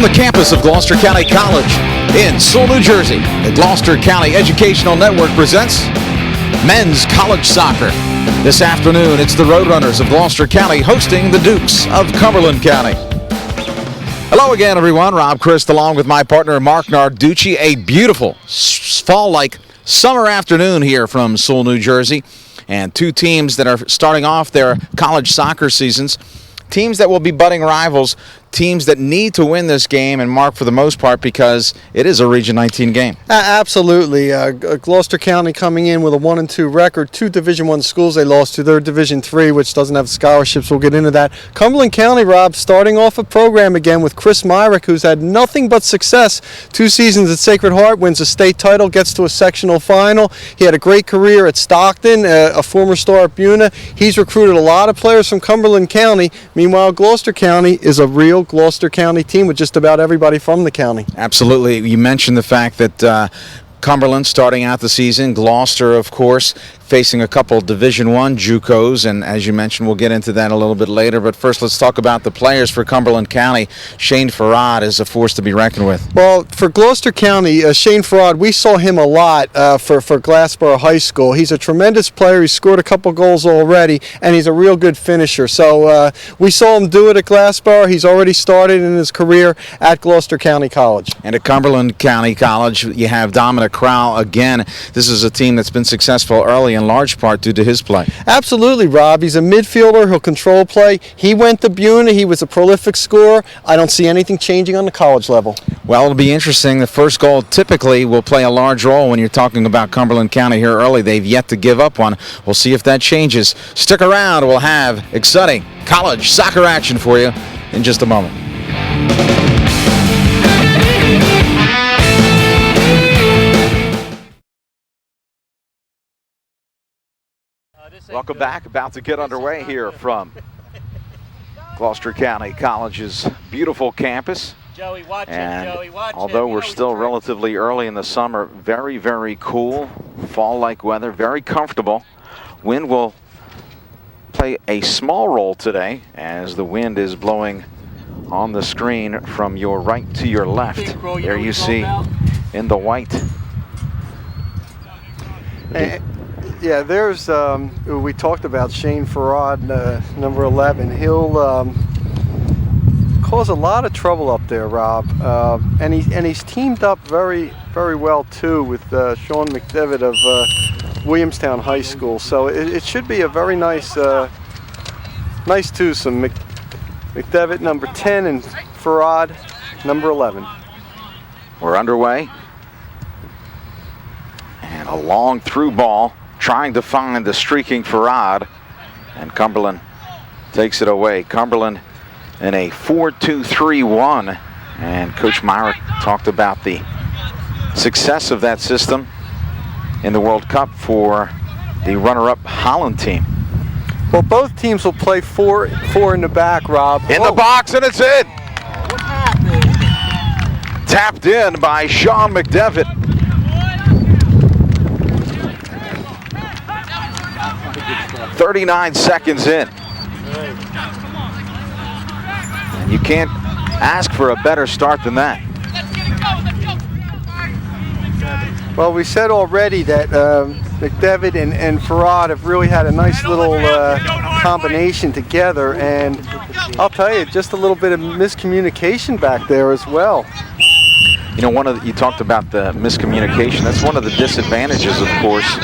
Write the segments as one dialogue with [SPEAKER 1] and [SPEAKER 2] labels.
[SPEAKER 1] From the campus of Gloucester County College in Sewell, New Jersey, the Gloucester County Educational Network presents men's college soccer. This afternoon, it's the Roadrunners of Gloucester County hosting the Dukes of Cumberland County. Hello again, everyone. Rob Christ along with my partner, Marc Narducci. A beautiful fall-like summer afternoon here from Sewell, New Jersey. And two teams that are starting off their college soccer seasons. Teams that will be budding rivals, teams that need to win this game, and Mark, for the most part, because it is a Region 19 game.
[SPEAKER 2] Absolutely. Gloucester County coming in with a 1-2 record. Two Division I schools they lost to. They're Division III, which doesn't have scholarships. We'll get into that. Cumberland County, Rob, starting off a program again with Chris Myrick, who's had nothing but success. 2 seasons at Sacred Heart, wins a state title, gets to a sectional final. He had a great career at Stockton, a former star at Buna. He's recruited a lot of players from Cumberland County. Meanwhile, Gloucester County is a real Gloucester County team with just about everybody from the county.
[SPEAKER 1] Absolutely. You mentioned the fact that Cumberland starting out the season, Gloucester, of course, facing a couple Division I JUCOs, and as you mentioned, we'll get into that a little bit later. But first, let's talk about the players for Cumberland County. Shane Farad is a force to be reckoned with.
[SPEAKER 2] Well, for Gloucester County, Shane Farad, we saw him a lot for Glassboro High School. He's a tremendous player. He's scored a couple goals already, and he's a real good finisher. So we saw him do it at Glassboro. He's already started in his career at Gloucester County College.
[SPEAKER 1] And at Cumberland County College, you have Dominic Crowell again. This is a team that's been successful early in large part due to his play.
[SPEAKER 2] Absolutely, Rob. He's a midfielder. He'll control play. He went to Buna. He was a prolific scorer. I don't see anything changing on the college level.
[SPEAKER 1] Well, it'll be interesting. The first goal typically will play a large role when you're talking about Cumberland County here early. They've yet to give up one. We'll see if that changes. Stick around. We'll have exciting college soccer action for you in just a moment. Welcome back. About to get underway here from Gloucester County College's beautiful campus.
[SPEAKER 3] Joey, watch
[SPEAKER 1] and
[SPEAKER 3] him, Joey, watch
[SPEAKER 1] although
[SPEAKER 3] him.
[SPEAKER 1] we're still relatively early in the summer, very, very cool fall-like weather, very comfortable. Wind will play a small role today as the wind is blowing on the screen from your right to your left. There you see in the white.
[SPEAKER 2] Yeah, there's, we talked about Shane Farad, number 11. He'll cause a lot of trouble up there, Rob. And he's teamed up very, very well, too, with Sean McDevitt of Williamstown High School. So it should be a very nice, nice twosome. McDevitt, number 10, and Farad, number 11.
[SPEAKER 1] We're underway. And a long through ball, trying to find the streaking Farad, and Cumberland takes it away. Cumberland in a 4-2-3-1, and Coach Myrick talked about the success of that system in the World Cup for the runner-up Holland team.
[SPEAKER 2] Well, both teams will play four in the back, Rob.
[SPEAKER 1] In the box, and it's in.
[SPEAKER 3] What happened?
[SPEAKER 1] Tapped in by Sean McDevitt. 39 seconds in. And you can't ask for a better start than that.
[SPEAKER 2] Well, we said already that McDevitt and Farad have really had a nice little combination together, and I'll tell you, just a little bit of miscommunication back there as well.
[SPEAKER 1] You know, you talked about the miscommunication. That's one of the disadvantages, of course,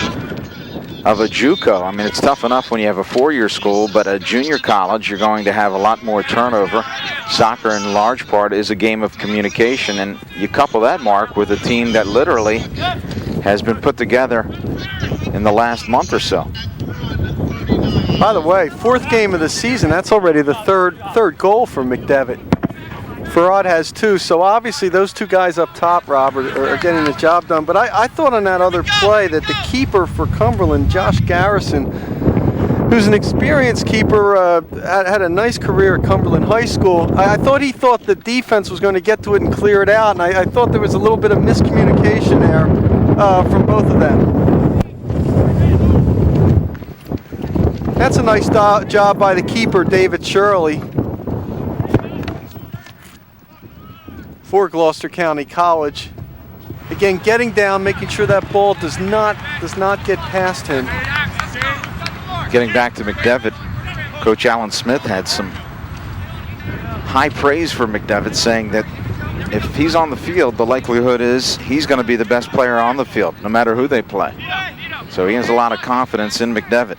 [SPEAKER 1] of a JUCO. I mean, it's tough enough when you have a 4-year school, but a junior college, you're going to have a lot more turnover. Soccer, in large part, is a game of communication, and you couple that, Mark, with a team that literally has been put together in the last month or so.
[SPEAKER 2] By the way, 4th game of the season. That's already the third goal for McDevitt. Farad has 2, so obviously those 2 guys up top, Rob, are getting the job done. But I thought on that other play that the keeper for Cumberland, Josh Garrison, who's an experienced keeper, had a nice career at Cumberland High School. I thought he thought the defense was going to get to it and clear it out, and I thought there was a little bit of miscommunication there from both of them. That's a nice job by the keeper, David Shirley. for Gloucester County College. Again, getting down, making sure that ball does not get past him.
[SPEAKER 1] Getting back to McDevitt, Coach Alan Smith had some high praise for McDevitt, saying that if he's on the field, the likelihood is he's going to be the best player on the field, no matter who they play. So he has a lot of confidence in McDevitt.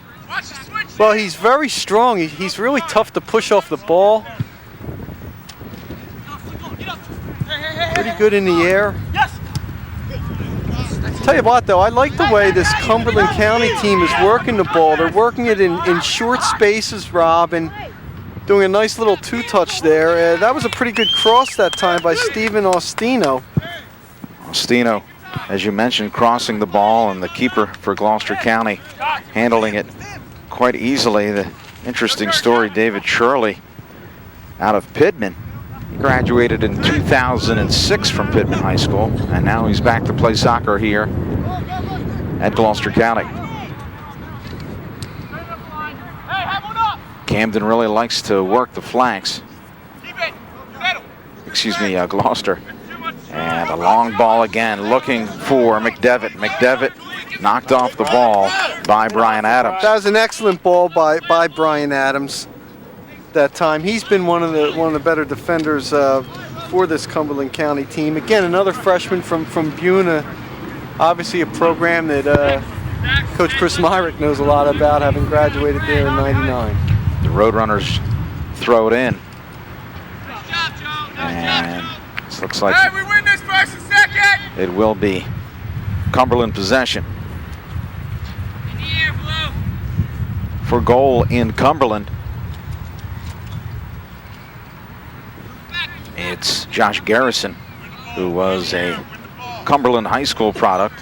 [SPEAKER 2] Well, he's very strong. He's really tough to push off the ball. Pretty good in the air. Tell you what, though, I like the way this Cumberland County team is working the ball. They're working it in short spaces, Rob, and doing a nice little two-touch there. That was a pretty good cross that time by Stephen Ostino.
[SPEAKER 1] Ostino, as you mentioned, crossing the ball, and the keeper for Gloucester County handling it quite easily. The interesting story, David Shirley out of Pittman. He graduated in 2006 from Pittman High School, and now he's back to play soccer here at Gloucester County. Camden really likes to work the flanks. Excuse me, Gloucester. And a long ball again, looking for McDevitt. McDevitt knocked off the ball by Brian Adams.
[SPEAKER 2] That was an excellent ball by Brian Adams that time. He's been one of the better defenders for this Cumberland County team. Again, another freshman from Buna. Obviously a program that Coach Chris Myrick knows a lot about, having graduated there in '99.
[SPEAKER 1] The Roadrunners throw it in. And this looks like
[SPEAKER 3] we win this first and second.
[SPEAKER 1] It will be Cumberland possession. For goal in Cumberland, it's Josh Garrison, who was a Cumberland High School product.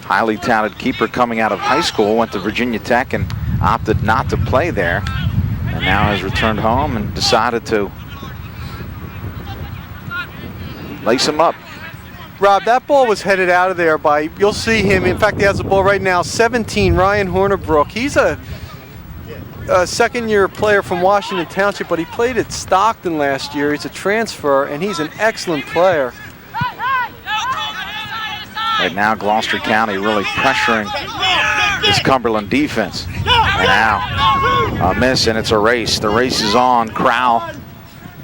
[SPEAKER 1] Highly talented keeper coming out of high school, went to Virginia Tech and opted not to play there, and now has returned home and decided to lace him up.
[SPEAKER 2] Rob, that ball was headed out of there by, you'll see him, in fact he has the ball right now, 17, Ryan Hornerbrook. He's a second-year player from Washington Township, but he played at Stockton last year. He's a transfer, and he's an excellent player.
[SPEAKER 1] Right now, Gloucester County really pressuring this Cumberland defense. And now, a miss, and it's a race. The race is on. Crowell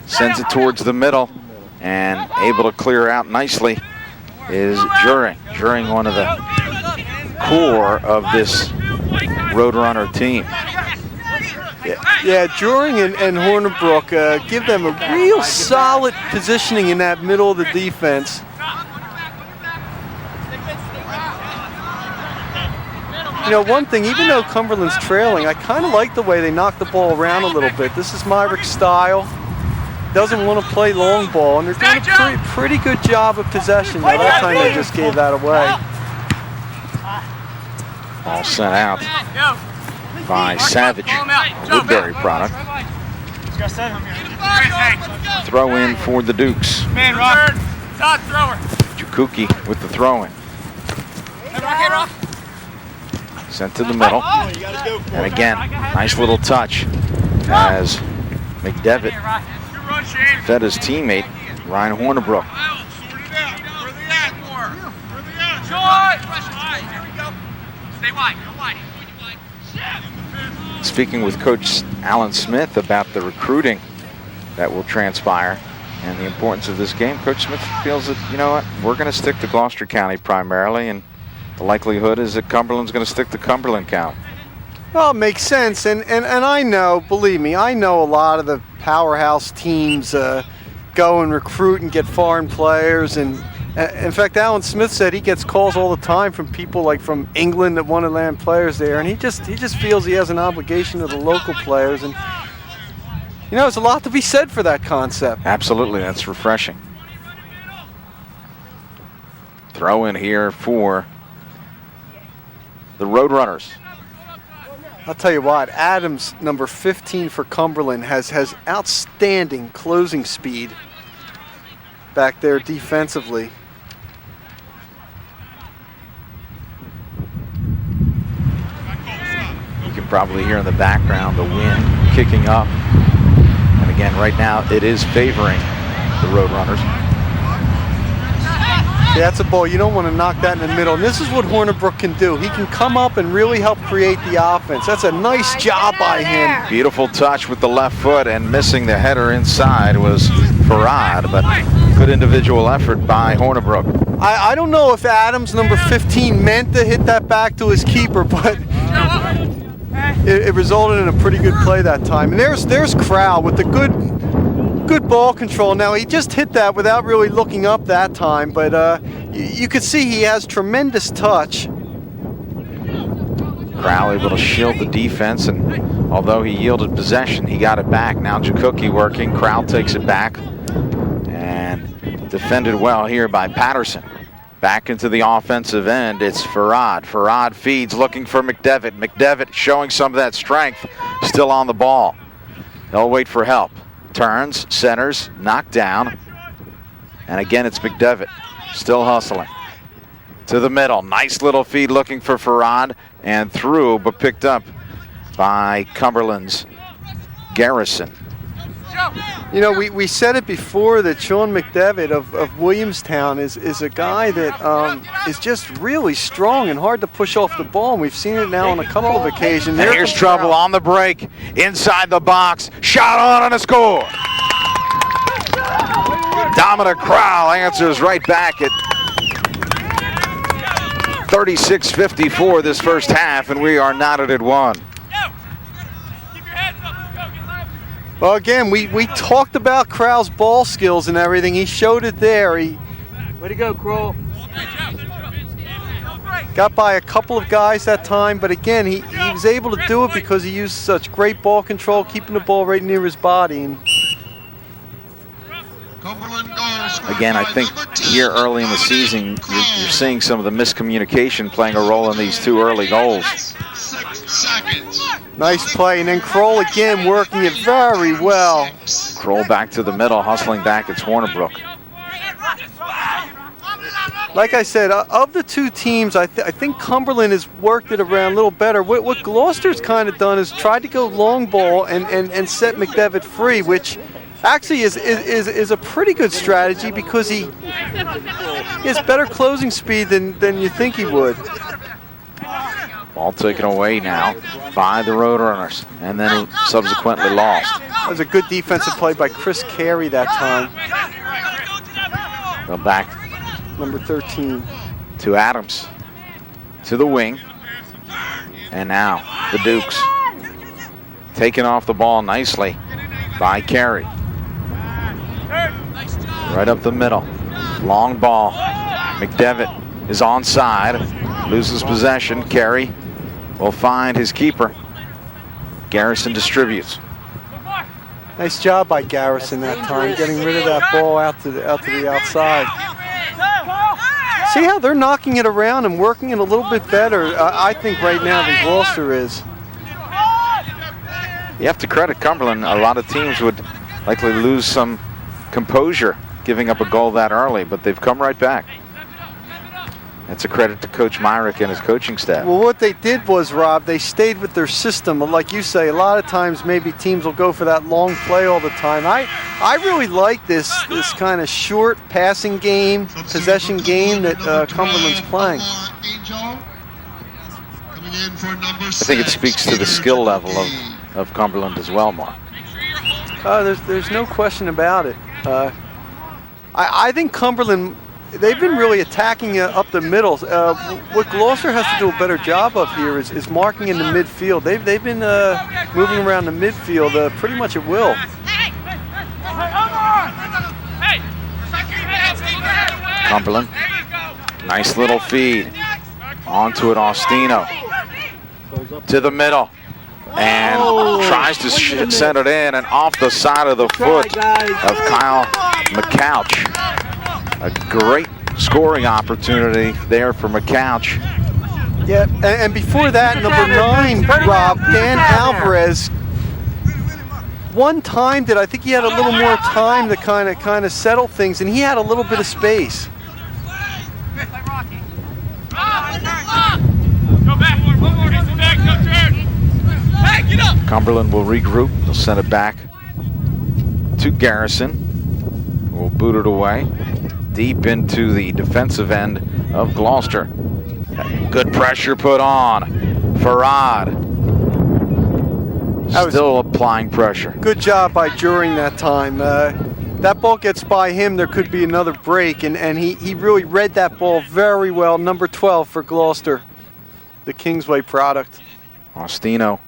[SPEAKER 1] sends it towards the middle, and able to clear out nicely is Juring. Juring, one of the core of this Roadrunner team.
[SPEAKER 2] Yeah, Juring and Hornerbrook give them a real solid positioning in that middle of the defense. You know, one thing, even though Cumberland's trailing, I kind of like the way they knock the ball around a little bit. This is Myrick's style. Doesn't want to play long ball, and they're doing a pretty good job of possession. That time they just gave that away.
[SPEAKER 1] Ball sent out by Savage, Woodbury product. Throw in for the Dukes.
[SPEAKER 3] Man, Robert. Todd, thrower.
[SPEAKER 1] Jakuki with the throw in. Sent to the middle. And again, nice little touch as McDevitt fed his teammate, Ryan Hornerbrook. Speaking with Coach Alan Smith about the recruiting that will transpire and the importance of this game, Coach Smith feels that, you know what, we're going to stick to Gloucester County primarily, and the likelihood is that Cumberland's going to stick to Cumberland County.
[SPEAKER 2] Well, it makes sense, and I know, believe me, I know a lot of the powerhouse teams go and recruit and get foreign players, and in fact, Alan Smith said he gets calls all the time from people like from England that want to land players there, and he just feels he has an obligation to the local players, and you know, there's a lot to be said for that concept.
[SPEAKER 1] Absolutely, that's refreshing. Throw in here for the Roadrunners.
[SPEAKER 2] I'll tell you what, Adams, number 15 for Cumberland, has outstanding closing speed back there defensively.
[SPEAKER 1] You can probably hear in the background the wind kicking up. And again, right now it is favoring the Roadrunners.
[SPEAKER 2] Yeah, that's a ball. You don't want to knock that in the middle. And this is what Hornibrook can do. He can come up and really help create the offense. That's a nice job by him.
[SPEAKER 1] Beautiful touch with the left foot, and missing the header inside was Farad, but good individual effort by Hornibrook.
[SPEAKER 2] I don't know if Adams, number 15, meant to hit that back to his keeper, but it resulted in a pretty good play that time. And there's Crowell with the good ball control. Now, he just hit that without really looking up that time, but you could see he has tremendous touch.
[SPEAKER 1] Crowell able to shield the defense, and although he yielded possession, he got it back. Now Jakuki working. Crowell takes it back, and defended well here by Patterson. Back into the offensive end, it's Farad. Farad feeds, looking for McDevitt. McDevitt showing some of that strength, still on the ball. They'll wait for help. Turns, centers, knocked down. And again, it's McDevitt, still hustling. To the middle, nice little feed looking for Farad, and through, but picked up by Cumberland's Garrison.
[SPEAKER 2] You know, we said it before that Sean McDevitt of Williamstown is a guy that is just really strong and hard to push off the ball. And we've seen it now on a couple of occasions.
[SPEAKER 1] And here's trouble on the break, inside the box, shot on and a score. Dominic Crowell answers right back at 36:54 this first half, and we are knotted at 1.
[SPEAKER 2] Well, again, we talked about Crowell's ball skills and everything. He showed it there. Way to go, Crowell. Got by a couple of guys that time, but again, he was able to do it because he used such great ball control, keeping the ball right near his body. And
[SPEAKER 1] again, I think here early in the season, you're seeing some of the miscommunication playing a role in these two early goals.
[SPEAKER 2] Nice play, and then Kroll again working it very well.
[SPEAKER 1] Kroll back to the middle, hustling back. It's Hornibrook.
[SPEAKER 2] Like I said, of the two teams, I think Cumberland has worked it around a little better. What Gloucester's kind of done is tried to go long ball and set McDevitt free, which actually is a pretty good strategy because he has better closing speed than you think he would.
[SPEAKER 1] Ball taken away now by the Roadrunners, and then subsequently lost.
[SPEAKER 2] That was a good defensive play by Chris Carey that time.
[SPEAKER 1] Go back.
[SPEAKER 2] Number 13.
[SPEAKER 1] To Adams. To the wing. And now the Dukes. Taking off the ball nicely by Carey. Right up the middle. Long ball. McDevitt is onside. Loses possession. Carey will find his keeper. Garrison distributes.
[SPEAKER 2] Nice job by Garrison that time, getting rid of that ball out to the outside. See how they're knocking it around and working it a little bit better, I think, right now than Gloucester is.
[SPEAKER 1] You have to credit Cumberland. A lot of teams would likely lose some composure giving up a goal that early, but they've come right back. That's a credit to Coach Myrick and his coaching staff.
[SPEAKER 2] Well, what they did was, Rob, they stayed with their system. Like you say, a lot of times maybe teams will go for that long play all the time. I really like this kind of short passing game, possession game that Cumberland's playing.
[SPEAKER 1] I think it speaks to the skill level of Cumberland as well, Mark.
[SPEAKER 2] There's no question about it. I think Cumberland, they've been really attacking up the middle. What Gloucester has to do a better job of here is marking in the midfield. They've been moving around the midfield pretty much at will.
[SPEAKER 1] Cumberland, nice little feed. Onto it, Austino. To the middle. And tries to send it in, and off the side of the foot of Kyle McCouch. A great scoring opportunity there for McCouch.
[SPEAKER 2] Yeah, and before that, number 9, Rob, Dan Alvarez, one time I think he had a little more time to kind of settle things, and he had a little bit of space.
[SPEAKER 1] Cumberland will regroup. They'll send it back to Garrison. We'll boot it away. deep into the defensive end of Gloucester. Good pressure put on. Farad still applying pressure.
[SPEAKER 2] Good job by During that time. That ball gets by him, there could be another break, and he really read that ball very well. Number 12 for Gloucester, the Kingsway product.
[SPEAKER 1] Ostino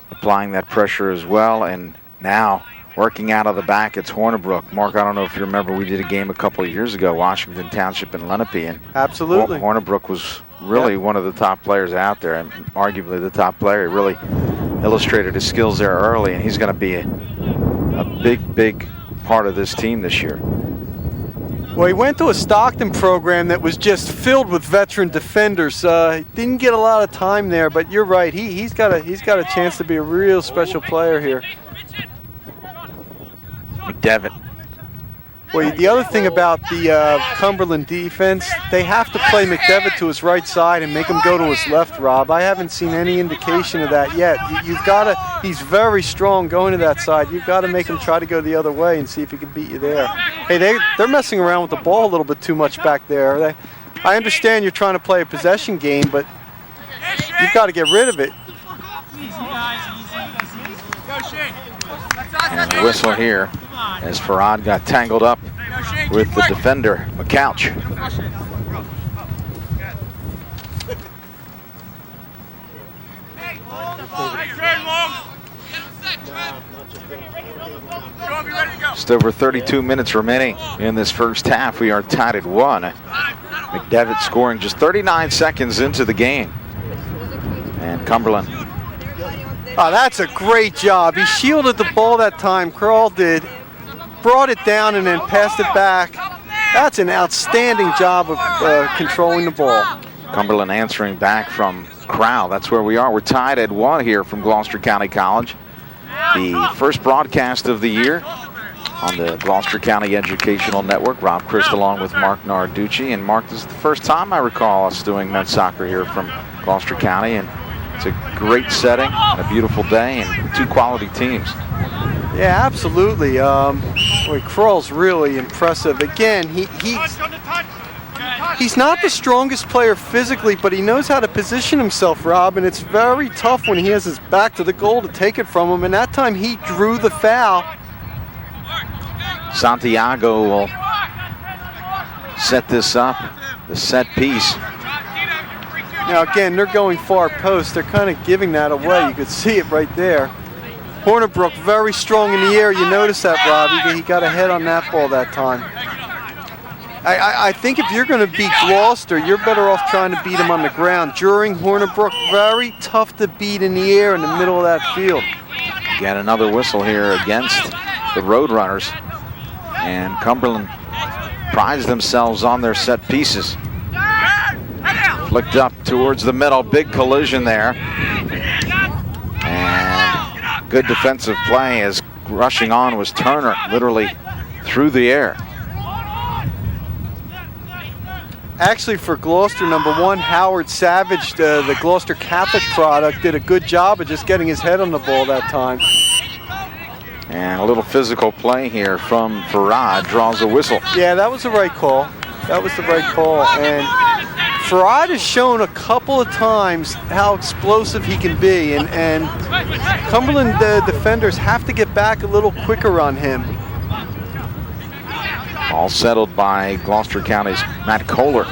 [SPEAKER 1] applying that pressure as well, and now working out of the back, it's Hornibrook. Mark, I don't know if you remember, we did a game a couple of years ago, Washington Township and Lenape, and
[SPEAKER 2] absolutely,
[SPEAKER 1] Hornibrook was really one of the top players out there, and arguably the top player. He really illustrated his skills there early, and he's going to be a big part of this team this year.
[SPEAKER 2] Well, he went to a Stockton program that was just filled with veteran defenders. Didn't get a lot of time there, but you're right. He's got a chance to be a real special player here.
[SPEAKER 1] McDevitt.
[SPEAKER 2] Well, the other thing about the Cumberland defense, they have to play McDevitt to his right side and make him go to his left, Rob. I haven't seen any indication of that yet. You've got to, he's very strong going to that side. You've got to make him try to go the other way and see if he can beat you there. Hey, they're messing around with the ball a little bit too much back there. I understand you're trying to play a possession game, but you've got to get rid of it.
[SPEAKER 1] And a whistle here as Farad got tangled up with the defender, McCouch. Just over 32 minutes remaining in this first half. We are tied at 1. McDevitt scoring just 39 seconds into the game. And Cumberland.
[SPEAKER 2] Oh, that's a great job. He shielded the ball that time, Kroll did. Brought it down and then passed it back. That's an outstanding job of controlling the ball.
[SPEAKER 1] Cumberland answering back from Crowell. That's where we are. We're tied at 1 here from Gloucester County College. The first broadcast of the year on the Gloucester County Educational Network. Rob Christ along with Marc Narducci. And Mark, this is the first time I recall us doing men's soccer here from Gloucester County. And it's a great setting and a beautiful day and 2 quality teams.
[SPEAKER 2] Yeah, absolutely. Boy, Kroll's really impressive. Again, he's not the strongest player physically, but he knows how to position himself, Rob, and it's very tough when he has his back to the goal to take it from him, and that time he drew the foul.
[SPEAKER 1] Santiago will set this up, the set piece.
[SPEAKER 2] Now again, they're going far post. They're kind of giving that away. You could see it right there. Hornibrook very strong in the air. You notice that, Rob. He got a head on that ball that time. I think if you're going to beat Gloucester, you're better off trying to beat him on the ground. During Hornibrook, very tough to beat in the air in the middle of that field.
[SPEAKER 1] Again, another whistle here against the Roadrunners. And Cumberland prides themselves on their set pieces. Flicked up towards the middle, big collision there. And good defensive play as rushing on was Turner, literally through the air.
[SPEAKER 2] Actually, for Gloucester, number 1, Howard Savage, the Gloucester Catholic product, did a good job of just getting his head on the ball that time.
[SPEAKER 1] And a little physical play here from Farad, draws a whistle.
[SPEAKER 2] Yeah, that was the right call. That was the right call. And Farad has shown a couple of times how explosive he can be, and Cumberland defenders have to get back a little quicker on him.
[SPEAKER 1] All settled by Gloucester County's Matt Kohler.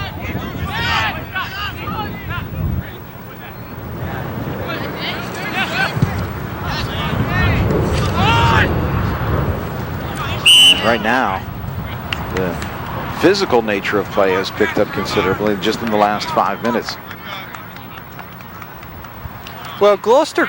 [SPEAKER 1] And right now, the physical nature of play has picked up considerably just in the last 5 minutes.
[SPEAKER 2] Well, Gloucester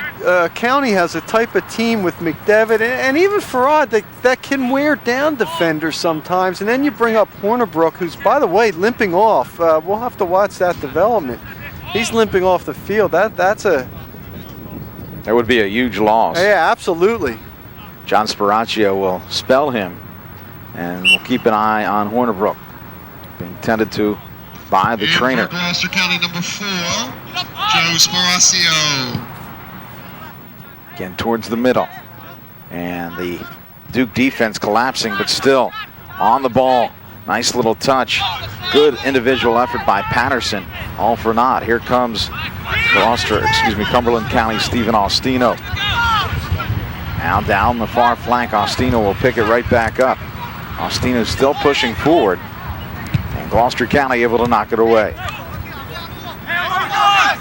[SPEAKER 2] County has a type of team with McDevitt and even Farad that can wear down defenders sometimes. And then you bring up Hornibrook, who's, by the way, limping off. We'll have to watch that development. He's limping off the field. That
[SPEAKER 1] would be a huge loss.
[SPEAKER 2] Yeah, absolutely.
[SPEAKER 1] John Sparacchio will spell him, and we'll keep an eye on Hornibrook, being tended to by the trainer.
[SPEAKER 4] Gloucester County number 4, Joe Sparacchio.
[SPEAKER 1] Again towards the middle. And the Duke defense collapsing, but still on the ball. Nice little touch. Good individual effort by Patterson. All for naught. Here comes Cumberland County Stephen Austino. Now down the far flank, Austino will pick it right back up. Austino still pushing forward, and Gloucester County able to knock it away.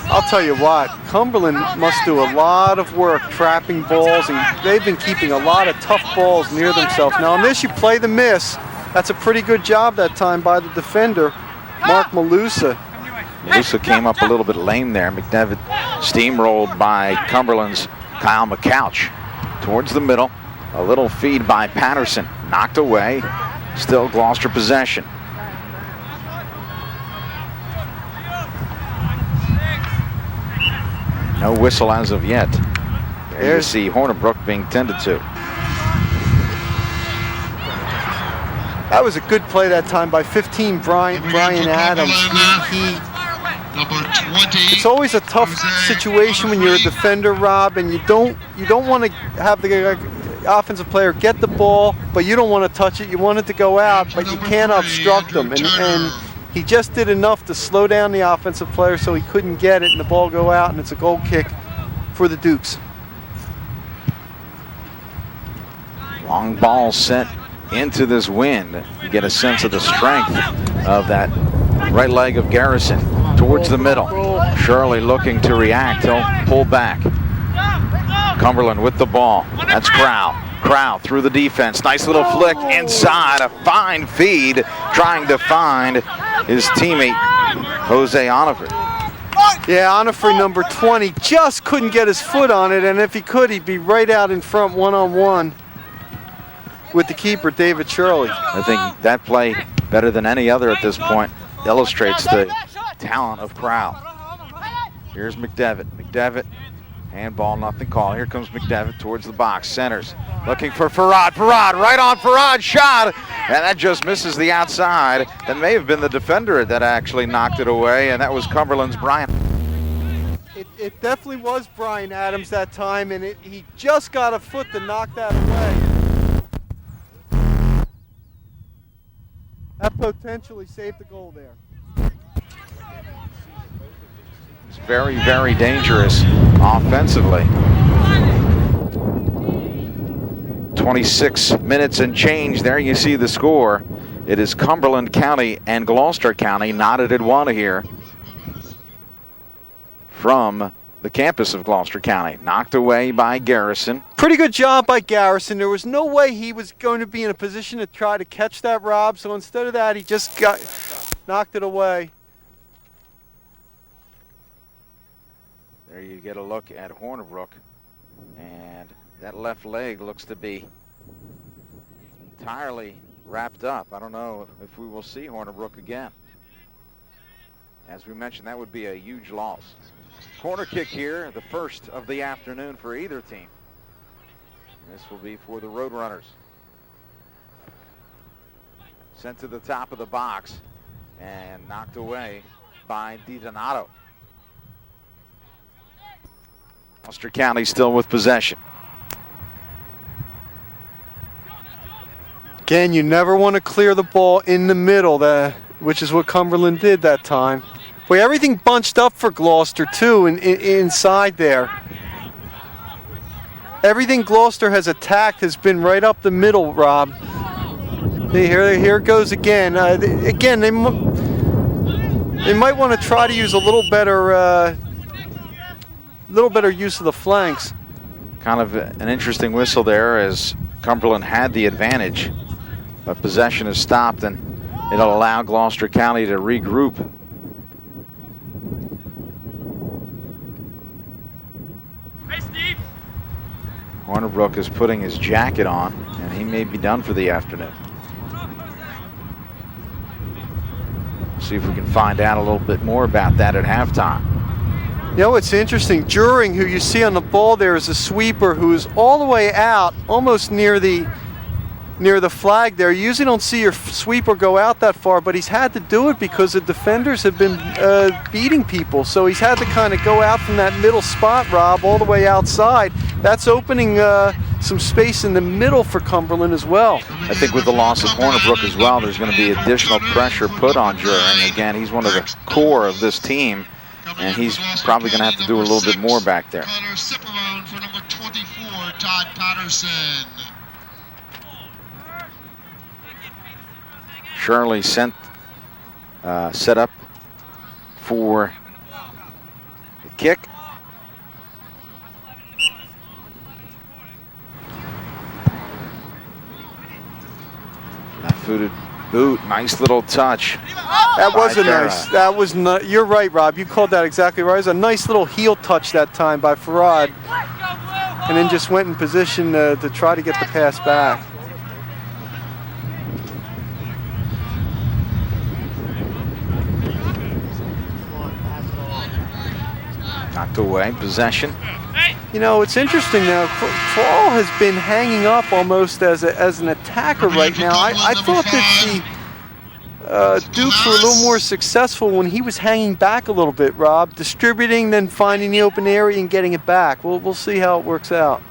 [SPEAKER 2] I'll tell you what, Cumberland must do a lot of work trapping balls, and they've been keeping a lot of tough balls near themselves. Now on this, you play the miss. That's a pretty good job that time by the defender, Mark Malusa.
[SPEAKER 1] Malusa came up a little bit lame there. McDevitt steamrolled by Cumberland's Kyle McCouch. Towards the middle, a little feed by Patterson, knocked away, still Gloucester possession. No whistle as of yet. There you see Hornibrook being tended to.
[SPEAKER 2] That was a good play that time by 15, Brian Adams.
[SPEAKER 4] Number 20.
[SPEAKER 2] It's always a tough situation when you're a defender, Rob, and you don't want to have the offensive player get the ball, but you don't want to touch it. You want it to go out, but you can't obstruct them. And he just did enough to slow down the offensive player so he couldn't get it and the ball go out, and it's a goal kick for the Dukes.
[SPEAKER 1] Long ball sent into this wind. You get a sense of the strength of that right leg of Garrison towards the middle. Shirley looking to react. He'll pull back. Cumberland with the ball. That's Crow. Crow through the defense. Nice little flick inside. A fine feed trying to find his teammate, Jose Onifre.
[SPEAKER 2] Yeah, Onifre, number 20, just couldn't get his foot on it, and if he could, he'd be right out in front one-on-one with the keeper, David Shirley.
[SPEAKER 1] I think that play, better than any other at this point, illustrates the talent of Crow. Here's McDevitt. McDevitt, handball, nothing called. Here comes McDevitt towards the box, centers, looking for Farad. Farad, right on Farad, shot, and that just misses the outside. That may have been the defender that actually knocked it away, and that was Cumberland's Brian.
[SPEAKER 2] It definitely was Brian Adams that time, and he just got a foot to knock that away. That potentially saved the goal there.
[SPEAKER 1] It's very, very dangerous offensively. 26 minutes and change. There you see the score. It is Cumberland County and Gloucester County knotted at one here from the campus of Gloucester County. Knocked away by Garrison.
[SPEAKER 2] Pretty good job by Garrison. There was no way he was going to be in a position to try to catch that, Rob. So instead of that, he just knocked it away.
[SPEAKER 1] There you get a look at Hornibrook. And that left leg looks to be entirely wrapped up. I don't know if we will see Hornibrook again. As we mentioned, that would be a huge loss. Corner kick here, the first of the afternoon for either team. And this will be for the Roadrunners. Sent to the top of the box and knocked away by DiDonato. Gloucester County still with possession.
[SPEAKER 2] Again, you never want to clear the ball in the middle, which is what Cumberland did that time. Boy, everything bunched up for Gloucester, too, inside there. Everything Gloucester has attacked has been right up the middle, Rob. Here it goes again. Again, they might want to try to use a little better use of the flanks.
[SPEAKER 1] Kind of an interesting whistle there as Cumberland had the advantage, but possession is stopped and it'll allow Gloucester County to regroup. Hornibrook is putting his jacket on, and he may be done for the afternoon. See if we can find out a little bit more about that at halftime.
[SPEAKER 2] You know, it's interesting. During, who you see on the ball there, is a sweeper who's all the way out, almost near the flag there. You usually don't see your sweeper go out that far, but he's had to do it because the defenders have been beating people. So he's had to kind of go out from that middle spot, Rob, all the way outside. that's opening some space in the middle for Cumberland as well.
[SPEAKER 1] I think with the loss of Hornibrook as well, there's going to be additional pressure put on Juring. Again, he's one of the core of this team, and he's probably going to have to do a little bit more back there.
[SPEAKER 4] Connor Ciperone for number 24, Todd Patterson.
[SPEAKER 1] Shirley set up for the kick. Left-footed boot, nice little touch.
[SPEAKER 2] That was a nice. That was not. You're right, Rob. You called that exactly right. It was a nice little heel touch that time by Farad, and then just went in position to try to get the pass back.
[SPEAKER 1] Knocked away, possession.
[SPEAKER 2] You know, it's interesting now. Kroll has been hanging up almost as an attacker right now. I thought that the Dukes were a little more successful when he was hanging back a little bit, Rob. Distributing, then finding the open area and getting it back. We'll see how it works out.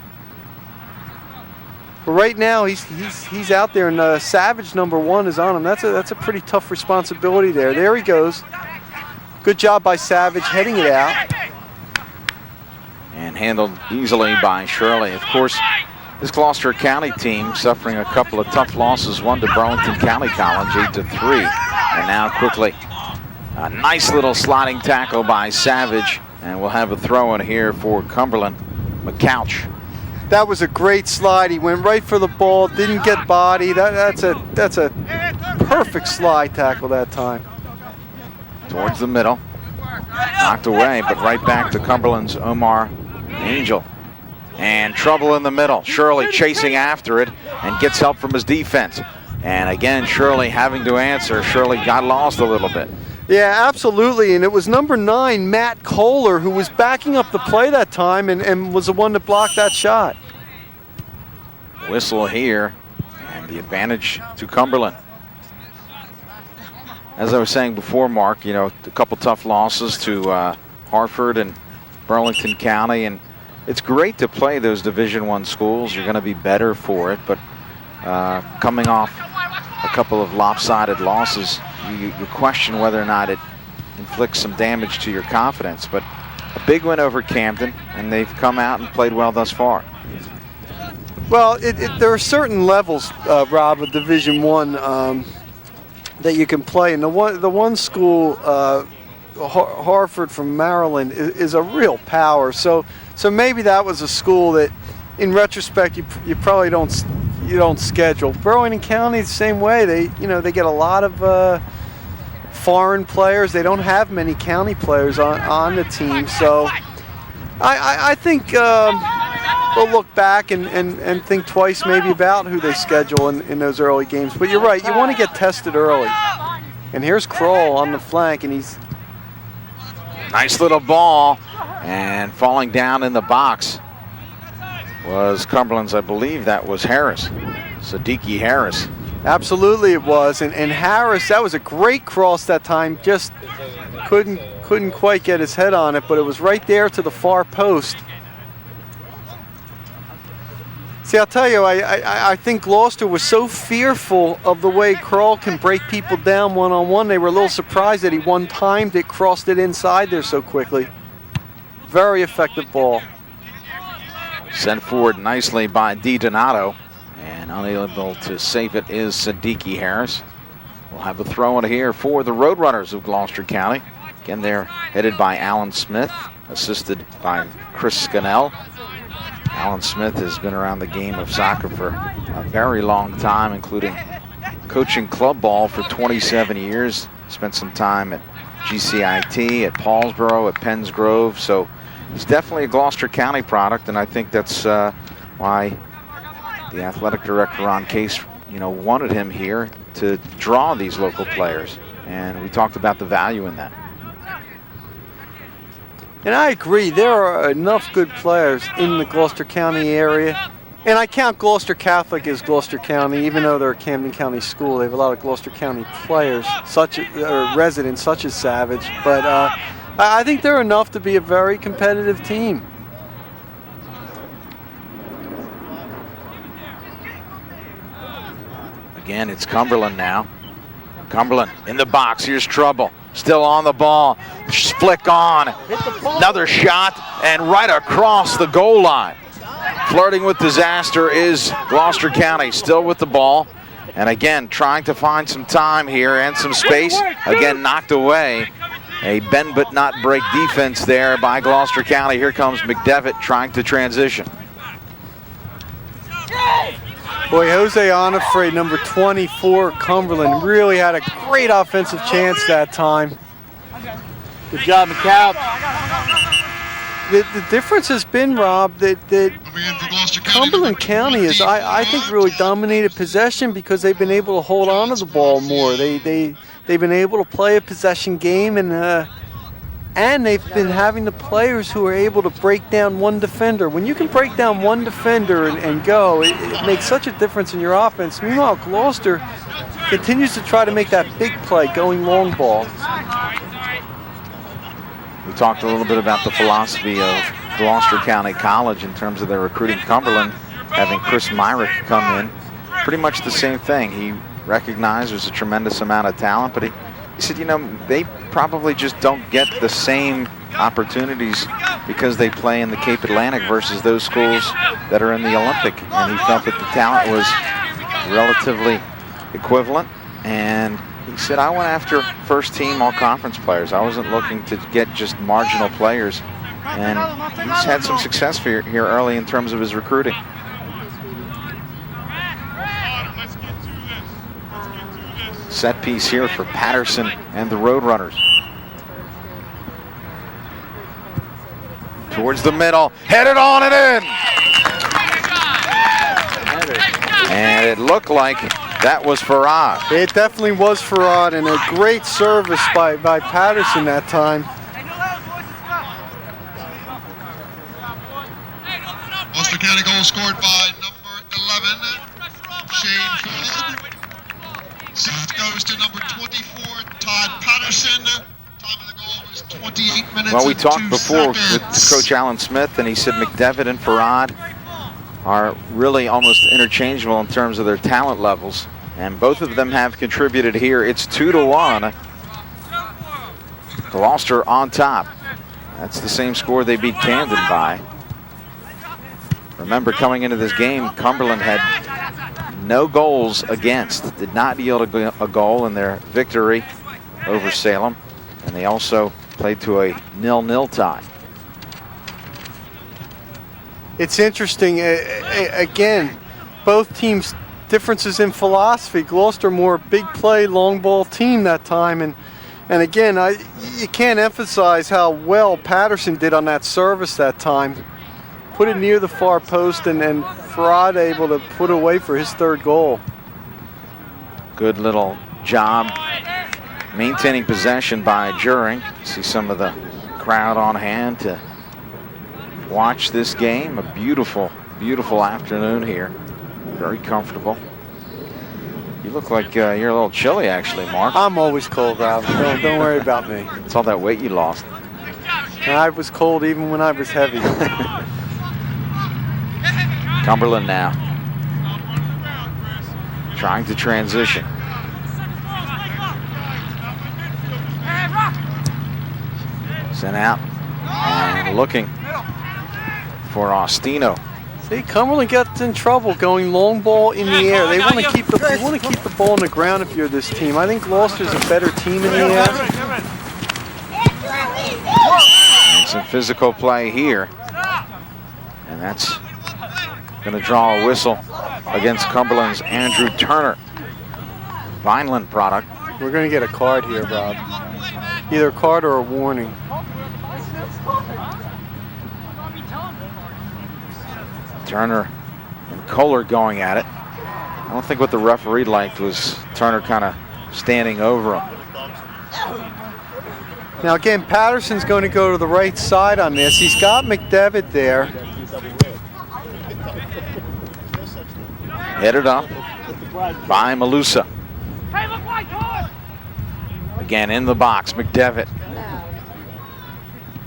[SPEAKER 2] But right now, he's out there, and Savage #1 is on him. That's a pretty tough responsibility there. There he goes. Good job by Savage heading it out.
[SPEAKER 1] And handled easily by Shirley. Of course, this Gloucester County team suffering a couple of tough losses, one to Burlington County College, 8-3. And now quickly, a nice little sliding tackle by Savage. And we'll have a throw in here for Cumberland. McCouch.
[SPEAKER 2] That was a great slide. He went right for the ball, didn't get body. That's a perfect slide tackle that time.
[SPEAKER 1] Towards the middle. Knocked away, but right back to Cumberland's Omar Angel. And trouble in the middle. Shirley chasing after it and gets help from his defense. And again, Shirley having to answer. Shirley got lost a little bit.
[SPEAKER 2] Yeah, absolutely. And it was number 9, Matt Kohler, who was backing up the play that time and was the one that blocked that shot.
[SPEAKER 1] Whistle here, and the advantage to Cumberland. As I was saying before, Mark, you know, a couple tough losses to Hartford and Burlington County, and it's great to play those Division I schools. You're going to be better for it, but coming off a couple of lopsided losses, you question whether or not it inflicts some damage to your confidence. But a big win over Camden, and they've come out and played well thus far.
[SPEAKER 2] Well, there are certain levels, Rob, of Division I that you can play, and the one school, Hartford from Maryland, is a real power. So maybe that was a school that, in retrospect, you probably don't schedule. Burlington County the same way. They get a lot of foreign players. They don't have many county players on the team. So I think they'll look back and think twice maybe about who they schedule in those early games. But you're right. You want to get tested early. And here's Kroll on the flank, and he's
[SPEAKER 1] nice little ball, and falling down in the box was Cumberland's, I believe that was Harris, Siddiqui Harris.
[SPEAKER 2] Absolutely it was, and Harris, that was a great cross that time, just couldn't quite get his head on it, but it was right there to the far post. See, I'll tell you, I think Gloucester was so fearful of the way Kroll can break people down one-on-one. They were a little surprised that he one-timed it, crossed it inside there so quickly. Very effective ball.
[SPEAKER 1] Sent forward nicely by DiDonato, and unable to save it is Siddiqui Harris. We'll have a throw in here for the Roadrunners of Gloucester County. Again, they're headed by Alan Smith, assisted by Chris Scannell. Alan Smith has been around the game of soccer for a very long time, including coaching club ball for 27 years. Spent some time at GCIT, at Paulsboro, at Penns Grove. So he's definitely a Gloucester County product, and I think that's why the athletic director Ron Case, wanted him here to draw these local players. And we talked about the value in that.
[SPEAKER 2] And I agree, there are enough good players in the Gloucester County area. And I count Gloucester Catholic as Gloucester County, even though they're a Camden County school. They have a lot of Gloucester County players, residents such as Savage. But I think they're enough to be a very competitive team.
[SPEAKER 1] Again, it's Cumberland now. Cumberland in the box. Here's trouble. Still on the ball. Flick on. Another shot, and right across the goal line. Flirting with disaster is Gloucester County, still with the ball. And again, trying to find some time here and some space. Again, knocked away. A bend but not break defense there by Gloucester County. Here comes McDevitt trying to transition.
[SPEAKER 2] Boy, Jose Onofre, number 24, Cumberland, really had a great offensive chance that time.
[SPEAKER 5] Good job, McCall.
[SPEAKER 2] The difference has been, Rob, that Cumberland County is, I think, really dominated possession because they've been able to hold on to the ball more. They've been able to play a possession game, and they've been having the players who are able to break down one defender. When you can break down one defender and go, it makes such a difference in your offense. Meanwhile, Gloucester continues to try to make that big play, going long ball.
[SPEAKER 1] We talked a little bit about the philosophy of Gloucester County College in terms of their recruiting. Cumberland having Chris Myrick come in. Pretty much the same thing. He recognized there's a tremendous amount of talent, but he said, you know, they probably just don't get the same opportunities because they play in the Cape Atlantic versus those schools that are in the Olympic. And he felt that the talent was relatively equivalent. And he said, I went after first team all conference players. I wasn't looking to get just marginal players. And he's had some success here early in terms of his recruiting. Set piece here for Patterson and the Roadrunners. Towards the middle, headed on and in. And it looked like that was Farad.
[SPEAKER 2] It definitely was Farad, and a great service by Patterson that time.
[SPEAKER 4] Gloucester County goal scored by number 11, Shane Ford. 6 goes to number 24, Todd Patterson. Time of the goal was 28 minutes.
[SPEAKER 1] Well, we talked
[SPEAKER 4] and 2
[SPEAKER 1] before
[SPEAKER 4] seconds.
[SPEAKER 1] with Coach Alan Smith, and he said McDevitt and Farad are really almost interchangeable in terms of their talent levels, and both of them have contributed here. It's 2-1. Gloucester on top. That's the same score they beat Camden by. Remember, coming into this game, Cumberland had no goals against, did not yield a goal in their victory over Salem, and they also played to a 0-0 tie.
[SPEAKER 2] It's interesting, again, both teams' differences in philosophy. Gloucester more big play, long ball team that time, and again, you can't emphasize how well Patterson did on that service that time. Put it near the far post, and Farad able to put away for his third goal.
[SPEAKER 1] Good little job maintaining possession by Juring. See some of the crowd on hand to watch this game. A beautiful, beautiful afternoon here. Very comfortable. You look like you're a little chilly, actually, Mark.
[SPEAKER 2] I'm always cold, Rob. Don't worry about me.
[SPEAKER 1] It's all that weight you lost.
[SPEAKER 2] And I was cold even when I was heavy.
[SPEAKER 1] Cumberland now trying to transition. Sent out and looking for Ostino.
[SPEAKER 2] See, Cumberland gets in trouble going long ball in the air. They want to keep the ball on the ground if you're this team. I think Gloucester's a better team in the air.
[SPEAKER 1] And some physical play here. And that's going to draw a whistle against Cumberland's Andrew Turner. Vineland product.
[SPEAKER 2] We're going to get a card here, Rob. Either a card or a warning.
[SPEAKER 1] Turner and Kohler going at it. I don't think what the referee liked was Turner kind of standing over him.
[SPEAKER 2] Now again, Patterson's going to go to the right side on this. He's got McDevitt there.
[SPEAKER 1] Headed up by Malusa. Again in the box, McDevitt.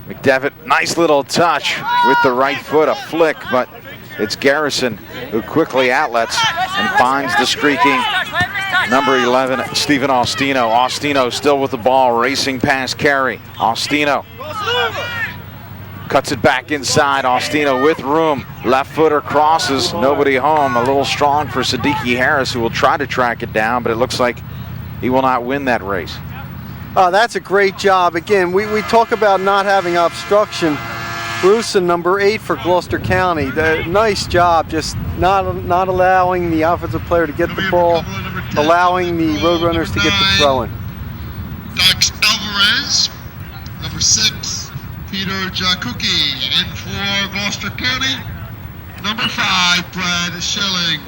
[SPEAKER 1] McDevitt, nice little touch with the right foot, a flick, but it's Garrison who quickly outlets and finds the streaking Number 11, Stephen Austino. Austino still with the ball, racing past Carey. Austino cuts it back inside. Austino with room. Left footer crosses. Nobody home. A little strong for Siddiqui Harris, who will try to track it down, but it looks like he will not win that race.
[SPEAKER 2] Oh, that's a great job. Again, we talk about not having obstruction. Bruce, number 8 for Gloucester County. Nice job, just not allowing the offensive player to get the ball, allowing the Roadrunners to get the throw-in.
[SPEAKER 4] Dax Alvarez, number 6, Peter Jakuki, in for Gloucester County. Number 5, Brad Schilling.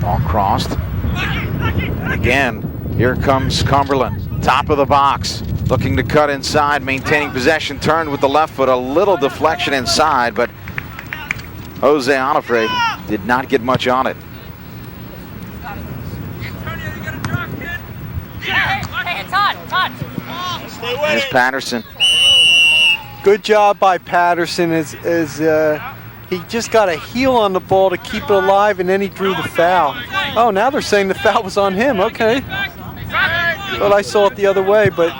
[SPEAKER 1] Ball crossed. And again, here comes Cumberland. Top of the box. Looking to cut inside, maintaining possession. Turned with the left foot. A little deflection inside, but Jose Onofre did not get much on it. Here's Patterson.
[SPEAKER 2] Good job by Patterson as he just got a heel on the ball to keep it alive, and then he drew the foul. Oh, now they're saying the foul was on him. Okay. Thought I saw it the other way, but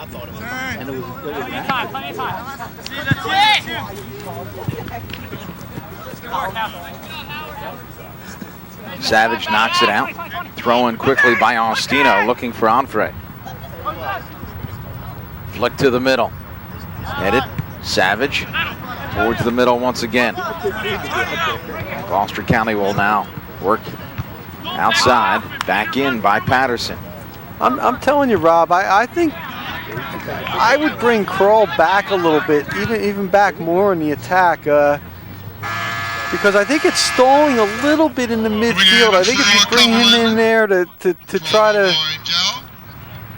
[SPEAKER 1] Savage knocks it out. Thrown quickly by Austino, looking for Onfray. Flick to the middle. Headed. Savage towards the middle once again. Gloucester County will now work outside, back in by Patterson.
[SPEAKER 2] I'm telling you, Rob, I think I would bring Kroll back a little bit, even back more in the attack, because I think it's stalling a little bit in the midfield. I think if you bring him in there to try to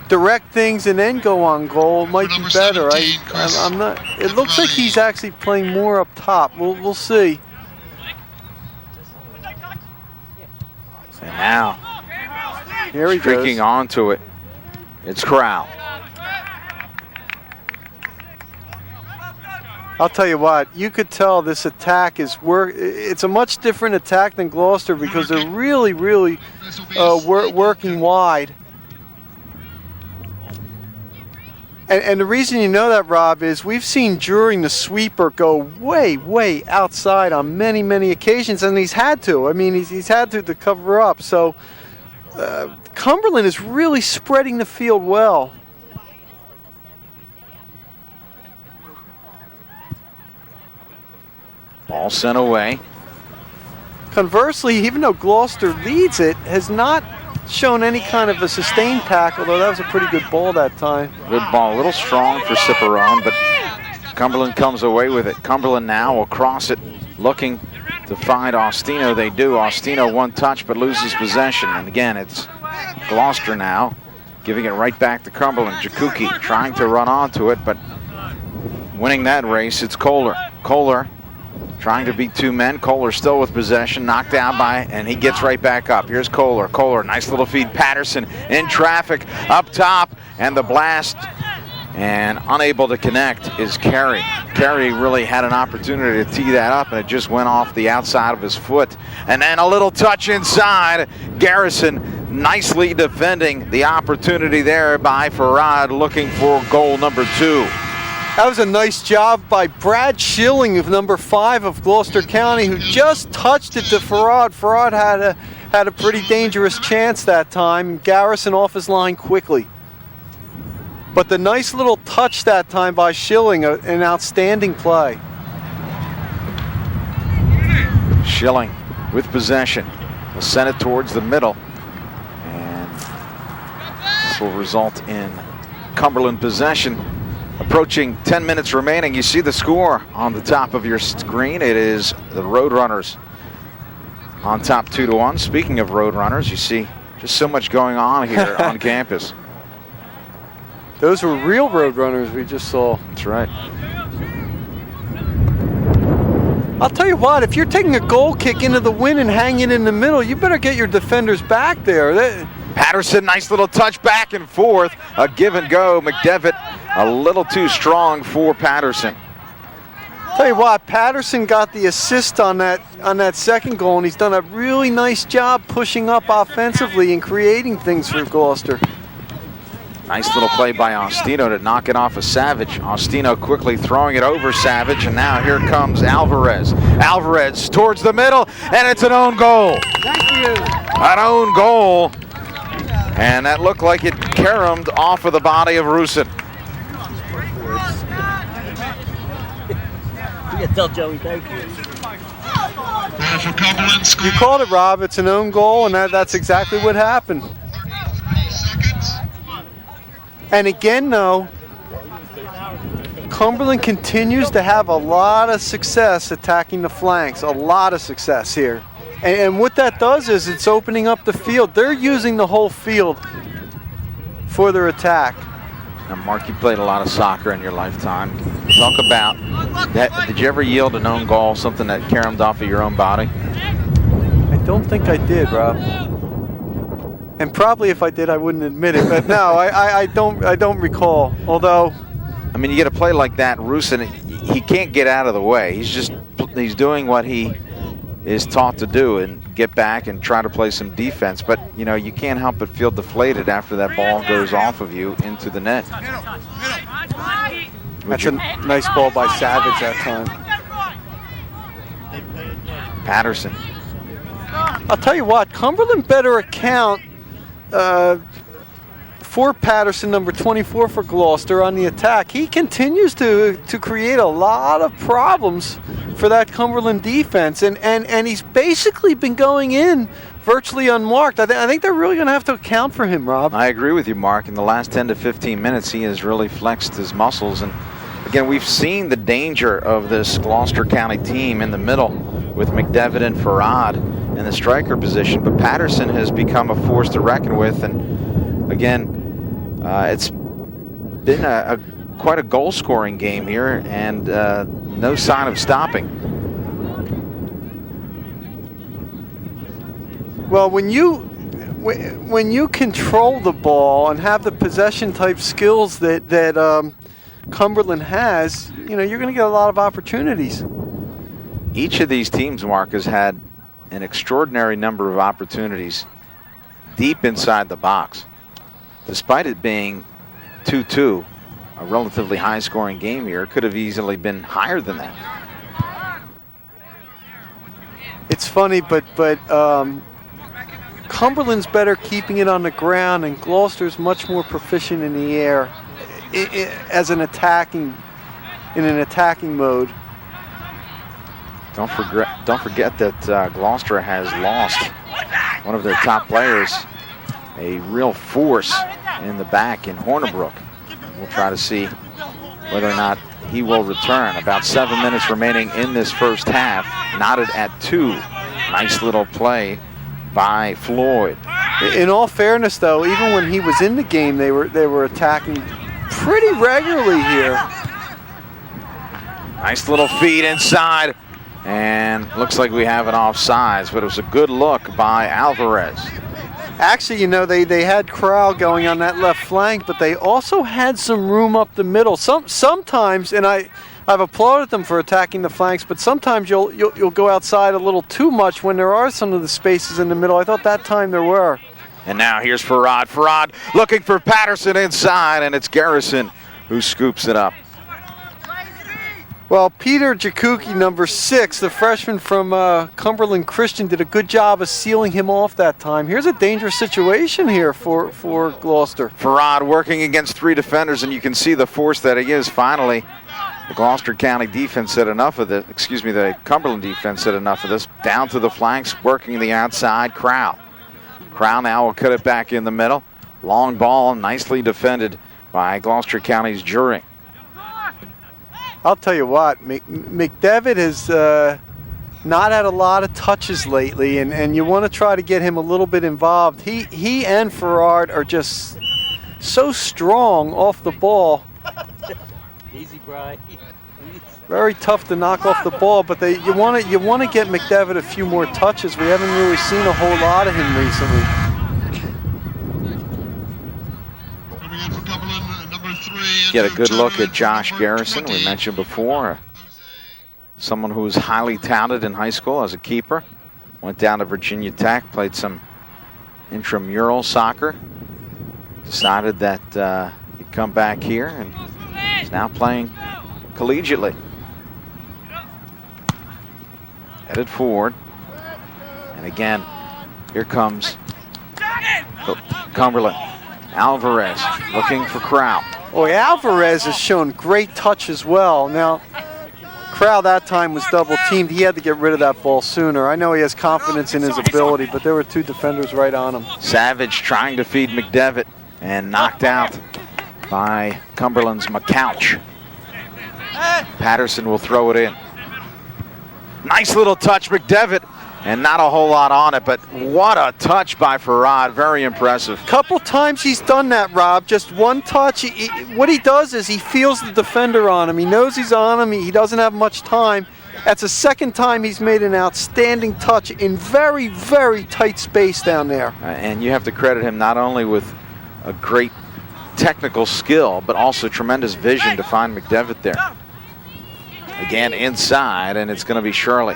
[SPEAKER 2] direct things and then go on goal, it might be better. I'm not. It looks like he's actually playing more up top. We'll see.
[SPEAKER 1] And now,
[SPEAKER 2] here he
[SPEAKER 1] streaking
[SPEAKER 2] goes.
[SPEAKER 1] onto it, it's Corral.
[SPEAKER 2] I'll tell you what, you could tell this attack is it's a much different attack than Gloucester because they're really working wide. And the reason you know that, Rob, is we've seen during the sweeper go way outside on many occasions, and he's had to. I mean, he's had to cover up. So Cumberland is really spreading the field well.
[SPEAKER 1] Ball sent away.
[SPEAKER 2] Conversely, even though Gloucester leads it, has not shown any kind of a sustained tackle, though that was a pretty good ball that time.
[SPEAKER 1] Good ball, a little strong for Ciparron, but Cumberland comes away with it. Cumberland now will cross it, looking to find Austino. They do. Austino one touch, but loses possession. And again, it's Gloucester now, giving it right back to Cumberland. Jakuki trying to run onto it, but winning that race, it's Kohler. Kohler trying to beat 2 men. Kohler still with possession, knocked down and he gets right back up. Here's Kohler. Kohler, nice little feed. Patterson in traffic up top, and the blast, and unable to connect is Carey. Carey really had an opportunity to tee that up, and it just went off the outside of his foot. And then a little touch inside. Garrison nicely defending the opportunity there by Farad, looking for goal number 2.
[SPEAKER 2] That was a nice job by Brad Schilling of number 5 of Gloucester County, who just touched it to Farad. Farad had a pretty dangerous chance that time. Garrison off his line quickly. But the nice little touch that time by Schilling, an outstanding play.
[SPEAKER 1] Schilling with possession. Will send it towards the middle. And this will result in Cumberland possession. Approaching 10 minutes remaining. You see the score on the top of your screen. It is the Roadrunners on top 2-1. Speaking of Roadrunners, you see just so much going on here on campus.
[SPEAKER 2] Those were real Roadrunners we just saw.
[SPEAKER 1] That's right.
[SPEAKER 2] I'll tell you what, if you're taking a goal kick into the wind and hanging in the middle, you better get your defenders back there.
[SPEAKER 1] Patterson, nice little touch back and forth. A give and go. McDevitt a little too strong for Patterson.
[SPEAKER 2] Tell you what, Patterson got the assist on that second goal, and he's done a really nice job pushing up offensively and creating things for Gloucester.
[SPEAKER 1] Nice little play by Ostino to knock it off of Savage. Ostino quickly throwing it over Savage, and now here comes Alvarez. Alvarez towards the middle, and it's an own goal.
[SPEAKER 2] Thank you.
[SPEAKER 1] An own goal, and that looked like it caromed off of the body of Rusin.
[SPEAKER 5] You tell Joey thank you.
[SPEAKER 4] Goal for Cumberland.
[SPEAKER 2] You called it, Rob. It's an own goal, and that's exactly what happened.
[SPEAKER 4] 33 seconds.
[SPEAKER 2] And again, though, Cumberland continues to have a lot of success attacking the flanks, a lot of success here. And what that does is it's opening up the field. They're using the whole field for their attack.
[SPEAKER 1] Now, Mark, you played a lot of soccer in your lifetime. Talk about that. Did you ever yield an own goal, something that caromed off of your own body?
[SPEAKER 2] I don't think I did, Rob. And probably if I did, I wouldn't admit it. But no, I don't recall. Although,
[SPEAKER 1] I mean, you get a play like that, Rusin, he can't get out of the way. He's doing what he is taught to do and get back and try to play some defense. But you know, you can't help but feel deflated after that ball goes off of you into the net.
[SPEAKER 2] that's a nice ball by Savage that time.
[SPEAKER 1] Patterson.
[SPEAKER 2] I'll tell you what, Cumberland better account for Patterson, number 24 for Gloucester, on the attack. He continues to create a lot of problems for that Cumberland defense, and he's basically been going in virtually unmarked. I think they're really going to have to account for him, Rob.
[SPEAKER 1] I agree with you, Mark. In the last 10 to 15 minutes, he has really flexed his muscles. And again, we've seen the danger of this Gloucester County team in the middle with McDevitt and Farad in the striker position, but Patterson has become a force to reckon with. And again, it's been quite a goal-scoring game here, and no sign of stopping.
[SPEAKER 2] Well, when you control the ball and have the possession type skills that Cumberland has, you know, you're going to get a lot of opportunities.
[SPEAKER 1] Each of these teams, Mark, has had an extraordinary number of opportunities deep inside the box. Despite it being 2-2, a relatively high-scoring game here, it could have easily been higher than that.
[SPEAKER 2] It's funny, but Cumberland's better keeping it on the ground, and Gloucester's much more proficient in the air as in an attacking mode.
[SPEAKER 1] Don't forget that Gloucester has lost one of their top players, a real force in the back in Hornibrook. We'll try to see whether or not he will return. About 7 minutes remaining in this first half. Knotted at 2. Nice little play by Floyd.
[SPEAKER 2] In all fairness, though, even when he was in the game, they were attacking pretty regularly here.
[SPEAKER 1] Nice little feed inside, and looks like we have an offsides, but it was a good look by Alvarez.
[SPEAKER 2] Actually, you know, they had Crowell going on that left flank, but they also had some room up the middle. Sometimes, and I've applauded them for attacking the flanks, but sometimes you'll go outside a little too much when there are some of the spaces in the middle. I thought that time there were.
[SPEAKER 1] And now here's Farad. Farad looking for Patterson inside, and it's Garrison who scoops it up.
[SPEAKER 2] Well, Peter Jakuki, number 6, the freshman from Cumberland Christian, did a good job of sealing him off that time. Here's a dangerous situation here for Gloucester.
[SPEAKER 1] Farad working against 3 defenders, and you can see the force that he is. Finally, the Gloucester County defense said enough of this. Excuse me, the Cumberland defense said enough of this. Down to the flanks, working the outside. Crowell now will cut it back in the middle. Long ball, nicely defended by Gloucester County's Juring.
[SPEAKER 2] I'll tell you what, McDevitt has not had a lot of touches lately, and you want to try to get him a little bit involved. He and Farad are just so strong off the ball.
[SPEAKER 5] Easy, Brian.
[SPEAKER 2] Very tough to knock off the ball, but you want to get McDevitt a few more touches. We haven't really seen a whole lot of him recently.
[SPEAKER 4] Coming in for Cumberland, number 3.
[SPEAKER 1] Get a good look at Josh Garrison. We mentioned before, someone who was highly touted in high school as a keeper. Went down to Virginia Tech, played some intramural soccer. Decided that he'd come back here and is now playing collegiately. Headed forward. And again, here comes Cumberland. Alvarez looking for Crow.
[SPEAKER 2] Boy, Alvarez has shown great touch as well. Now, Crow that time was double teamed. He had to get rid of that ball sooner. I know he has confidence in his ability, but there were 2 defenders right on him.
[SPEAKER 1] Savage trying to feed McDevitt and knocked out by Cumberland's McCouch. Patterson will throw it in. Nice little touch, McDevitt, and not a whole lot on it, but what a touch by Farad. Very impressive.
[SPEAKER 2] Couple times he's done that, Rob. Just one touch. What he does is he feels the defender on him. He knows he's on him. He doesn't have much time. That's the second time he's made an outstanding touch in very, very tight space down there.
[SPEAKER 1] And you have to credit him not only with a great technical skill, but also tremendous vision to find McDevitt there. Again, inside, and it's going to be Shirley.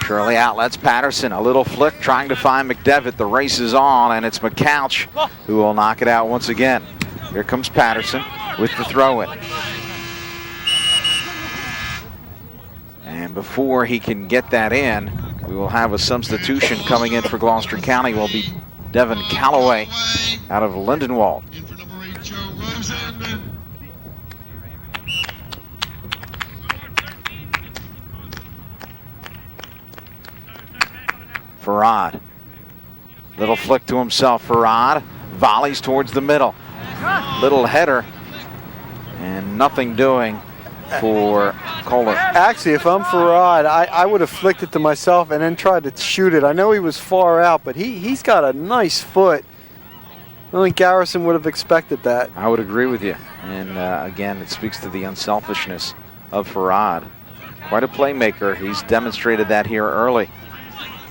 [SPEAKER 1] Shirley outlets Patterson. A little flick trying to find McDevitt. The race is on, and it's McCouch who will knock it out once again. Here comes Patterson with the throw-in. And before he can get that in, we will have a substitution coming in for Gloucester County. Will be Devin Calloway out of Lindenwold.
[SPEAKER 4] In for number 8, Joe Rosen.
[SPEAKER 1] Farad. Little flick to himself, Farad. Volleys towards the middle. Little header. And nothing doing for Kohler.
[SPEAKER 2] Actually, if I'm Farad, I would have flicked it to myself and then tried to shoot it. I know he was far out, but he's got a nice foot. I don't think Garrison would have expected that.
[SPEAKER 1] I would agree with you. And again, it speaks to the unselfishness of Farad. Quite a playmaker. He's demonstrated that here early.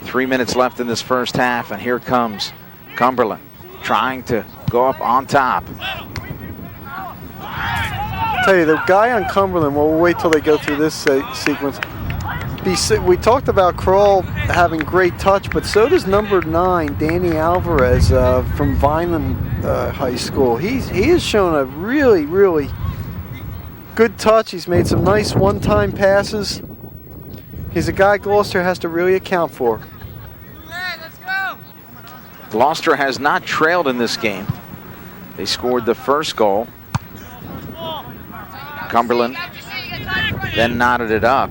[SPEAKER 1] 3 minutes left in this first half, and here comes Cumberland trying to go up on top.
[SPEAKER 2] I'll tell you, the guy on Cumberland, well, we'll wait till they go through this sequence. We talked about Kroll having great touch, but so does number 9, Danny Alvarez from Vineland High School. He has shown a really, really good touch. He's made some nice one-time passes. He's a guy Gloucester has to really account for.
[SPEAKER 1] Gloucester has not trailed in this game. They scored the first goal. Cumberland then knotted it up.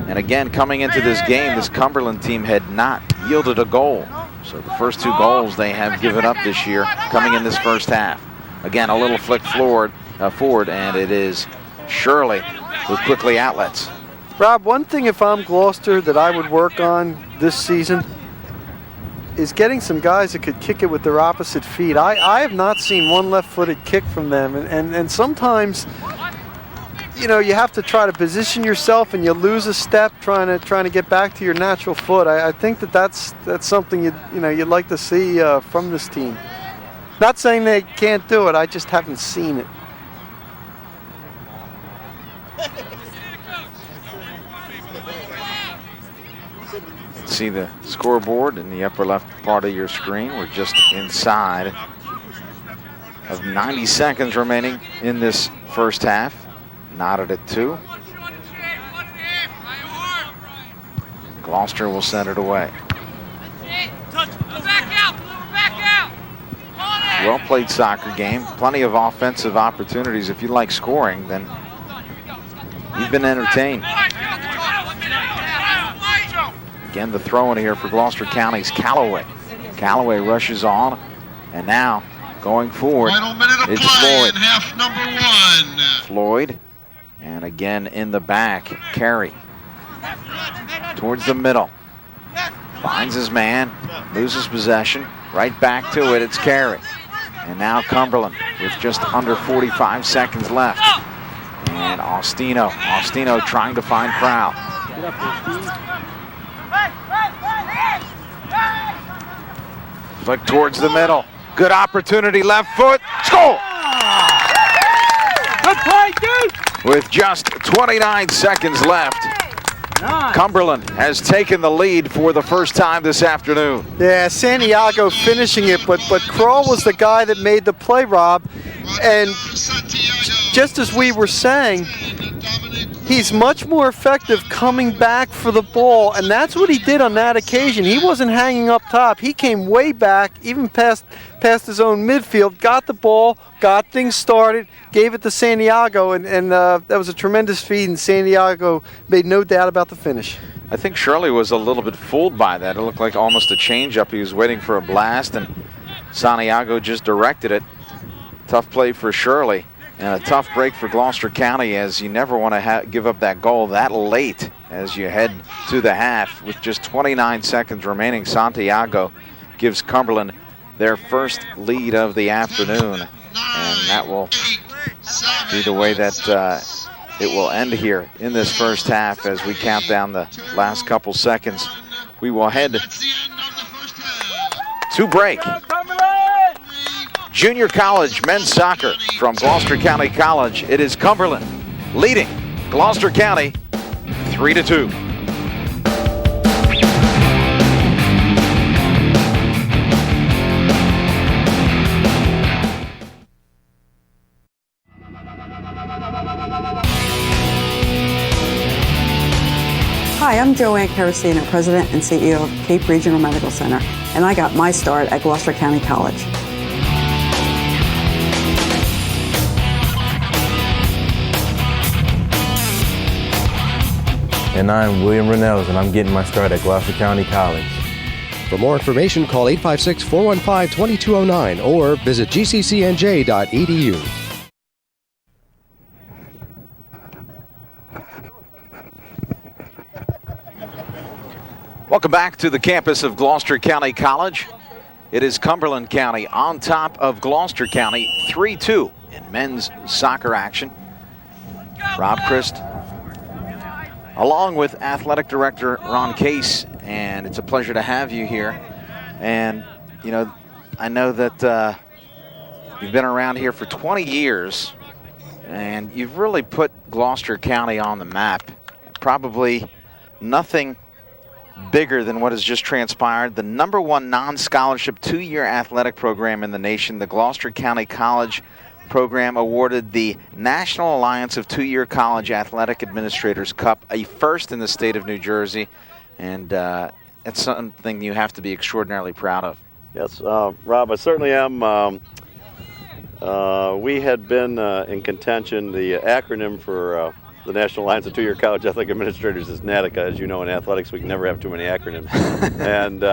[SPEAKER 1] And again, coming into this game, this Cumberland team had not yielded a goal. So the first 2 goals they have given up this year coming in this first half. Again, a little flick forward, and it is Shirley who quickly outlets.
[SPEAKER 2] Rob, one thing if I'm Gloucester that I would work on this season is getting some guys that could kick it with their opposite feet. I have not seen one left-footed kick from them, and sometimes, you know, you have to try to position yourself and you lose a step trying to get back to your natural foot. I think that's something you'd like to see from this team. Not saying they can't do it, I just haven't seen it.
[SPEAKER 1] See the scoreboard in the upper left part of your screen. We're just inside of 90 seconds remaining in this first half. Knotted at 2. Gloucester will send it away. Well played soccer game. Plenty of offensive opportunities. If you like scoring, then you've been entertained. Again, the throw in here for Gloucester County's Calloway. Calloway rushes on, and now going forward,
[SPEAKER 4] Final minute of
[SPEAKER 1] it's
[SPEAKER 4] play
[SPEAKER 1] Floyd.
[SPEAKER 4] in half number 1.
[SPEAKER 1] Floyd, and again in the back, Carey. Towards the middle. Finds his man, loses possession. Right back to it, it's Carey. And now Cumberland with just under 45 seconds left. And Austino trying to find Crow. Flick towards the middle. Good opportunity, left foot. Score!
[SPEAKER 3] Good play, dude!
[SPEAKER 1] With just 29 seconds left, Cumberland has taken the lead for the first time this afternoon.
[SPEAKER 2] Yeah, Santiago finishing it, but Kroll was the guy that made the play, Rob. And just as we were saying, he's much more effective coming back for the ball, and that's what he did on that occasion. He wasn't hanging up top. He came way back, even past his own midfield, got the ball, got things started, gave it to Santiago, and that was a tremendous feed, and Santiago made no doubt about the finish.
[SPEAKER 1] I think Shirley was a little bit fooled by that. It looked like almost a change-up. He was waiting for a blast, and Santiago just directed it. Tough play for Shirley. And a tough break for Gloucester County, as you never want to give up that goal that late as you head to the half. With just 29 seconds remaining, Santiago gives Cumberland their first lead of the afternoon. And that will be the way that it will end here in this first half as we count down the last couple seconds. We will head to break. Junior college men's soccer from Gloucester County College. It is Cumberland leading Gloucester County 3-2.
[SPEAKER 6] Hi, I'm Joanne Carosina, President and CEO of Cape Regional Medical Center, and I got my start at Gloucester County College.
[SPEAKER 7] And I'm William Rennells, and I'm getting my start at Gloucester County College.
[SPEAKER 8] For more information, call 856-415-2209 or visit gccnj.edu.
[SPEAKER 1] Welcome back to the campus of Gloucester County College. It is Cumberland County on top of Gloucester County 3-2 in men's soccer action. Rob Christ, along with Athletic Director Ron Case, and it's a pleasure to have you here. And, you know, I know that you've been around here for 20 years, and you've really put Gloucester County on the map. Probably nothing bigger than what has just transpired. The #1 non-scholarship 2-year athletic program in the nation, the Gloucester County College program, awarded the National Alliance of 2-Year College Athletic Administrators Cup, a first in the state of New Jersey, and it's something you have to be extraordinarily proud of.
[SPEAKER 9] Yes, Rob, I certainly am. We had been in contention. The acronym for the National Alliance of 2-Year College Athletic Administrators is NADICA. As you know, in athletics, we can never have too many acronyms. And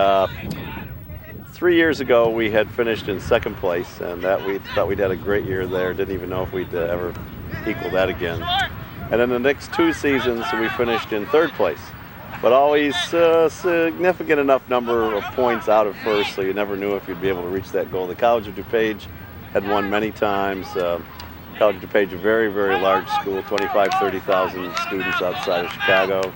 [SPEAKER 9] 3 years ago, we had finished in second place, and that we thought we'd had a great year there. Didn't even know if we'd ever equal that again. And then the next 2 seasons, we finished in third place, but always a significant enough number of points out of first, so you never knew if you'd be able to reach that goal. The College of DuPage had won many times. College of DuPage, a very, very large school, 30,000 students outside of Chicago.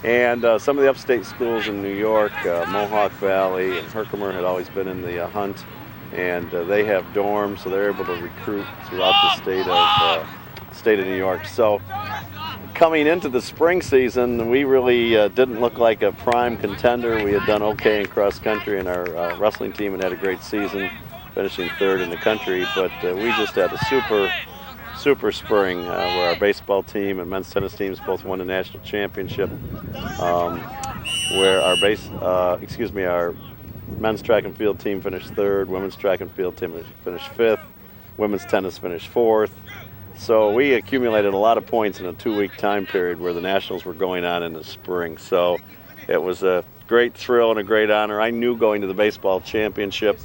[SPEAKER 9] And some of the upstate schools in New York, Mohawk Valley and Herkimer, had always been in the hunt. And they have dorms, so they're able to recruit throughout the state of New York. So coming into the spring season, we really didn't look like a prime contender. We had done okay in cross country, and our wrestling team had a great season, finishing third in the country. But we just had a super spring where our baseball team and men's tennis teams both won the national championship. Where our men's track and field team finished third, women's track and field team finished fifth, women's tennis finished fourth. So we accumulated a lot of points in a 2-week time period where the nationals were going on in the spring. So it was a great thrill and a great honor. I knew going to the baseball championship,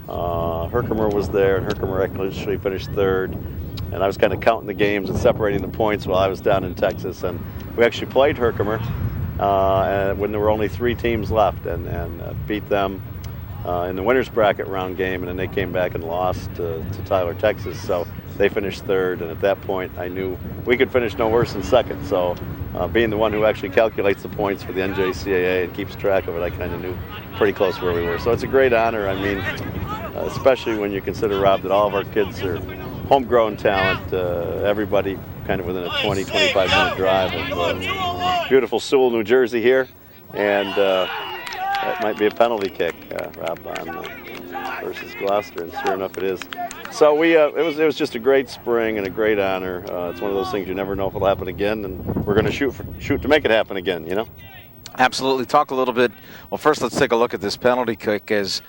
[SPEAKER 9] Herkimer was there, and Herkimer actually finished third. And I was kind of counting the games and separating the points while I was down in Texas. And we actually played Herkimer when there were only 3 teams left, and beat them in the winner's bracket round game. And then they came back and lost to Tyler, Texas. So they finished third. And at that point, I knew we could finish no worse than second. So being the one who actually calculates the points for the NJCAA and keeps track of it, I kind of knew pretty close where we were. So it's a great honor. I mean, especially when you consider, Rob, that all of our kids are homegrown talent, everybody kind of within a 20, 25-minute drive of beautiful Sewell, New Jersey here. And that might be a penalty kick, Rob, versus Gloucester, and sure enough it is. So it was just a great spring and a great honor. It's one of those things you never know if it'll happen again, and we're going to shoot to make it happen again, you know?
[SPEAKER 1] Absolutely. Talk a little bit. Well, first let's take a look at this penalty kick as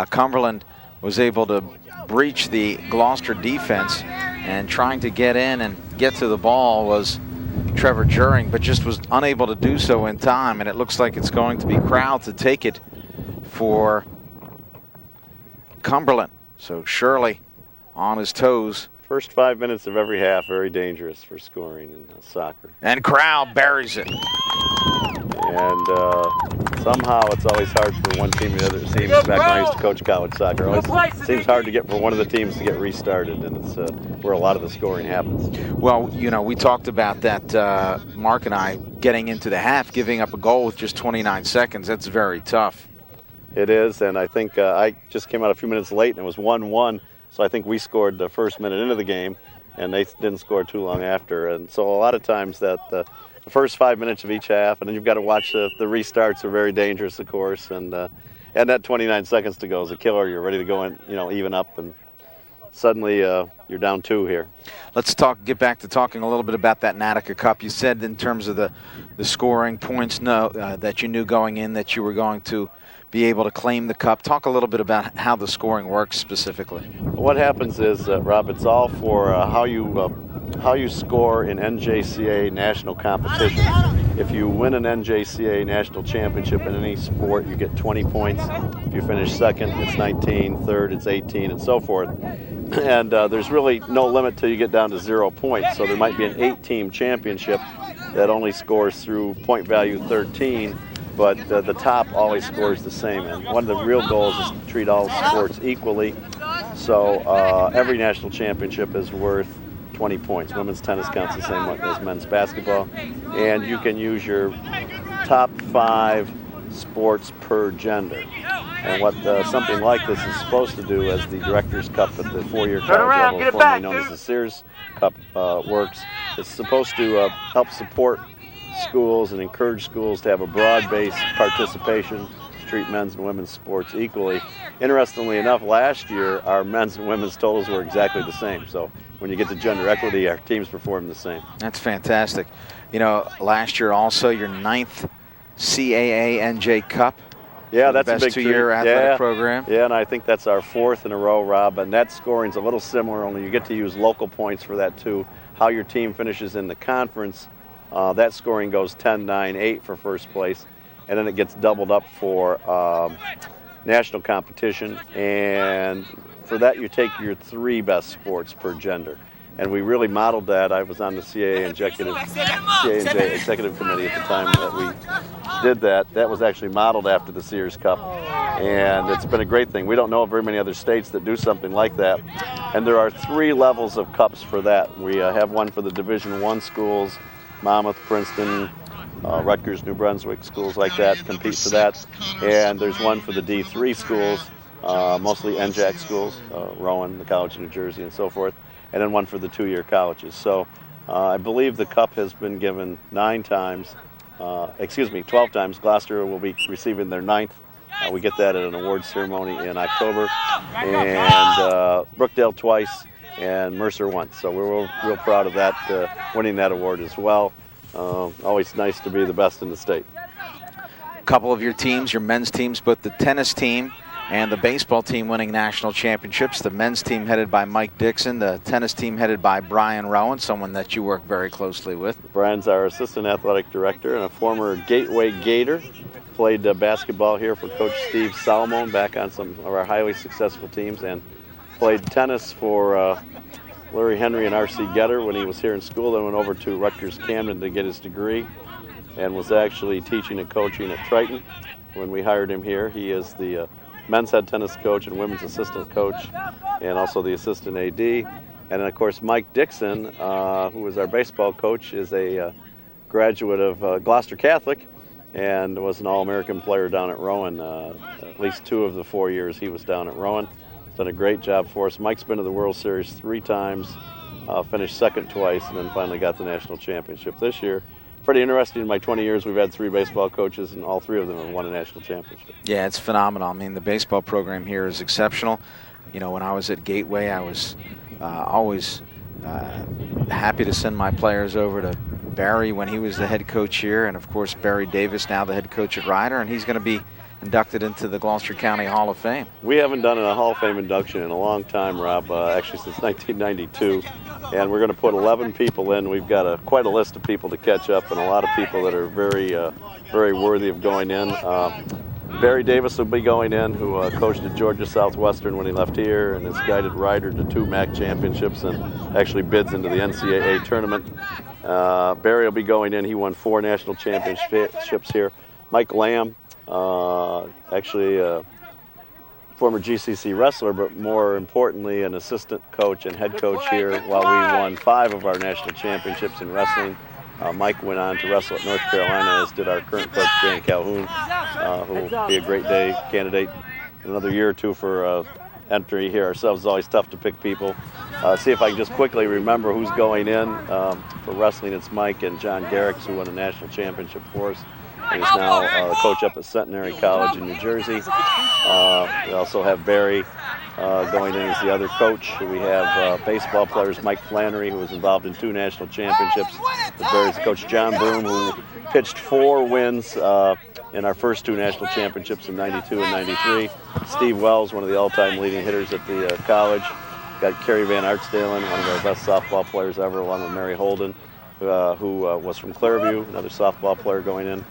[SPEAKER 1] Cumberland was able to breach the Gloucester defense, and trying to get in and get to the ball was Trevor Juring, but just was unable to do so in time, and it looks like it's going to be Crowd to take it for Cumberland. So Shirley on his toes.
[SPEAKER 9] First 5 minutes of every half, very dangerous for scoring in soccer.
[SPEAKER 1] And Crowd buries it.
[SPEAKER 9] And somehow it's always hard for one team to the other team. Back when I used to coach college soccer, it always seems hard to get for one of the teams to get restarted, and it's where a lot of the scoring happens.
[SPEAKER 1] Well, you know, we talked about that, Mark and I, getting into the half, giving up a goal with just 29 seconds. That's very tough.
[SPEAKER 9] It is, and I think I just came out a few minutes late, and it was 1-1, so I think we scored the first minute into the game, and they didn't score too long after. And so a lot of times that the first 5 minutes of each half, and then you've got to watch the restarts are very dangerous, of course, and that 29 seconds to go is a killer. You're ready to go in, you know, even up, and suddenly you're down 2 here.
[SPEAKER 1] Let's get back to talking a little bit about that Narducci Cup. You said in terms of the scoring points, that you knew going in that you were going to be able to claim the cup. Talk a little bit about how the scoring works specifically.
[SPEAKER 9] What happens is, Rob, it's all for how you score in NJCAA national competition. If you win an NJCAA national championship in any sport, you get 20 points. If you finish second, it's 19, third, it's 18, and so forth. And there's really no limit till you get down to 0 points. So there might be an 8-team championship that only scores through point value 13, but the top always scores the same. And one of the real goals is to treat all sports equally. So every national championship is worth 20 points. Women's tennis counts the same as men's basketball. And you can use your top 5 sports per gender. And what something like this is supposed to do, as the Director's Cup at the 4-year college level, formerly known as the Sears Cup, works, it's supposed to help support schools and encourage schools to have a broad-based participation, treat men's and women's sports equally. Interestingly enough, last year our men's and women's totals were exactly the same. So when you get to gender equity, our teams perform the same.
[SPEAKER 1] That's fantastic. You know, last year also your 9th CAA NJ Cup.
[SPEAKER 9] Yeah, that's
[SPEAKER 1] the best
[SPEAKER 9] a big
[SPEAKER 1] 2-year athletic program.
[SPEAKER 9] Yeah, and I think that's our 4th in a row, Rob. And that scoring's a little similar, only you get to use local points for that too. How your team finishes in the conference, that scoring goes 10, 9, 8 for first place, and then it gets doubled up for national competition. And for that, you take your 3 best sports per gender. And we really modeled that. I was on the CAA Executive Committee at the time that we did that. That was actually modeled after the Sears Cup, and it's been a great thing. We don't know of very many other states that do something like that. And there are 3 levels of cups for that. We have one for the Division I schools, Monmouth, Princeton, Rutgers, New Brunswick, schools like that compete for that. And there's one for the D3 schools, mostly NJAC schools, Rowan, the College of New Jersey, and so forth. And then one for the 2-year colleges. So I believe the cup has been given 12 times. Gloucester will be receiving their 9th. We get that at an awards ceremony in October. And Brookdale twice, and Mercer once. So we're real proud of that, winning that award as well. Always nice to be the best in the state.
[SPEAKER 1] A couple of your teams, your men's teams, both the tennis team and the baseball team winning national championships. The men's team headed by Mike Dixon, the tennis team headed by Brian Rowan, someone that you work very closely with.
[SPEAKER 9] Brian's our assistant athletic director and a former Gateway Gator. Played basketball here for Coach Steve Salomon back on some of our highly successful teams, and played tennis for Larry Henry and R.C. Getter when he was here in school, then went over to Rutgers Camden to get his degree, and was actually teaching and coaching at Triton when we hired him here. He is the men's head tennis coach and women's assistant coach, and also the assistant AD. And then, of course, Mike Dixon, who is our baseball coach, is a graduate of Gloucester Catholic and was an All-American player down at Rowan. At least 2 of the 4 years he was down at Rowan. He's done a great job for us. Mike's been to the World Series 3 times, finished second twice, and then finally got the national championship this year. Pretty interesting. In my 20 years, we've had 3 baseball coaches, and all 3 of them have won a national championship.
[SPEAKER 1] Yeah, it's phenomenal. I mean, the baseball program here is exceptional. You know, when I was at Gateway, I was always happy to send my players over to Barry when he was the head coach here, and of course Barry Davis, now the head coach at Ryder, and he's going to be inducted into the Gloucester County Hall of Fame.
[SPEAKER 9] We haven't done a Hall of Fame induction in a long time, Rob, actually since 1992, and we're going to put 11 people in. We've got quite a list of people to catch up, and a lot of people that are very worthy of going in. Barry Davis will be going in, who coached at Georgia Southwestern when he left here, and has guided Ryder to 2 MAC championships and actually bids into the NCAA tournament. Barry will be going in. He won 4 national championships here. Mike Lamb, actually a former GCC wrestler, but more importantly an assistant coach and head coach here while we won 5 of our national championships in wrestling. Mike went on to wrestle at North Carolina, as did our current coach, Dan Calhoun, who will be a great day candidate another year or 2 for entry here ourselves. It's always tough to pick people. See if I can just quickly remember who's going in. For wrestling, it's Mike and John Garrix, who won a national championship for us. And is now the coach up at Centenary College in New Jersey. We also have Barry going in as the other coach. We have baseball players, Mike Flannery, who was involved in 2 national championships. Barry's coach, John Broom, who pitched 4 wins in our first 2 national championships in 92 and 93. Steve Wells, one of the all-time leading hitters at the college. Got Kerry Van Artsdalen, one of our best softball players ever, along with Mary Holden, who was from Clearview, another softball player going in.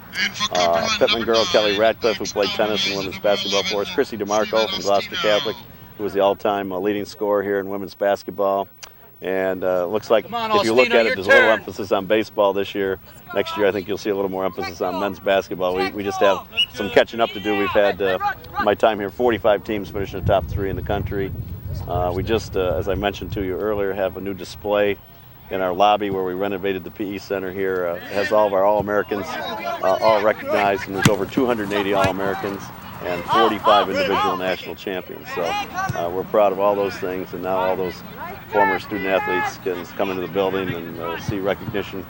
[SPEAKER 9] Pittman girl Kelly Ratcliffe, who played tennis and women's basketball for us. Chrissy DeMarco from Gloucester Catholic, who was the all-time leading scorer here in women's basketball. And looks like if you look at it, there's a little emphasis on baseball this year. Next year, I think you'll see a little more emphasis on men's basketball. We just have some catching up to do. We've had, my time here, 45 teams finish in the top 3 in the country. We just, as I mentioned to you earlier, have a new display in our lobby where we renovated the PE Center here. It has all of our All-Americans all recognized, and there's over 280 All-Americans and 45 individual national champions. So we're proud of all those things, and now all those former student athletes can come into the building and see recognition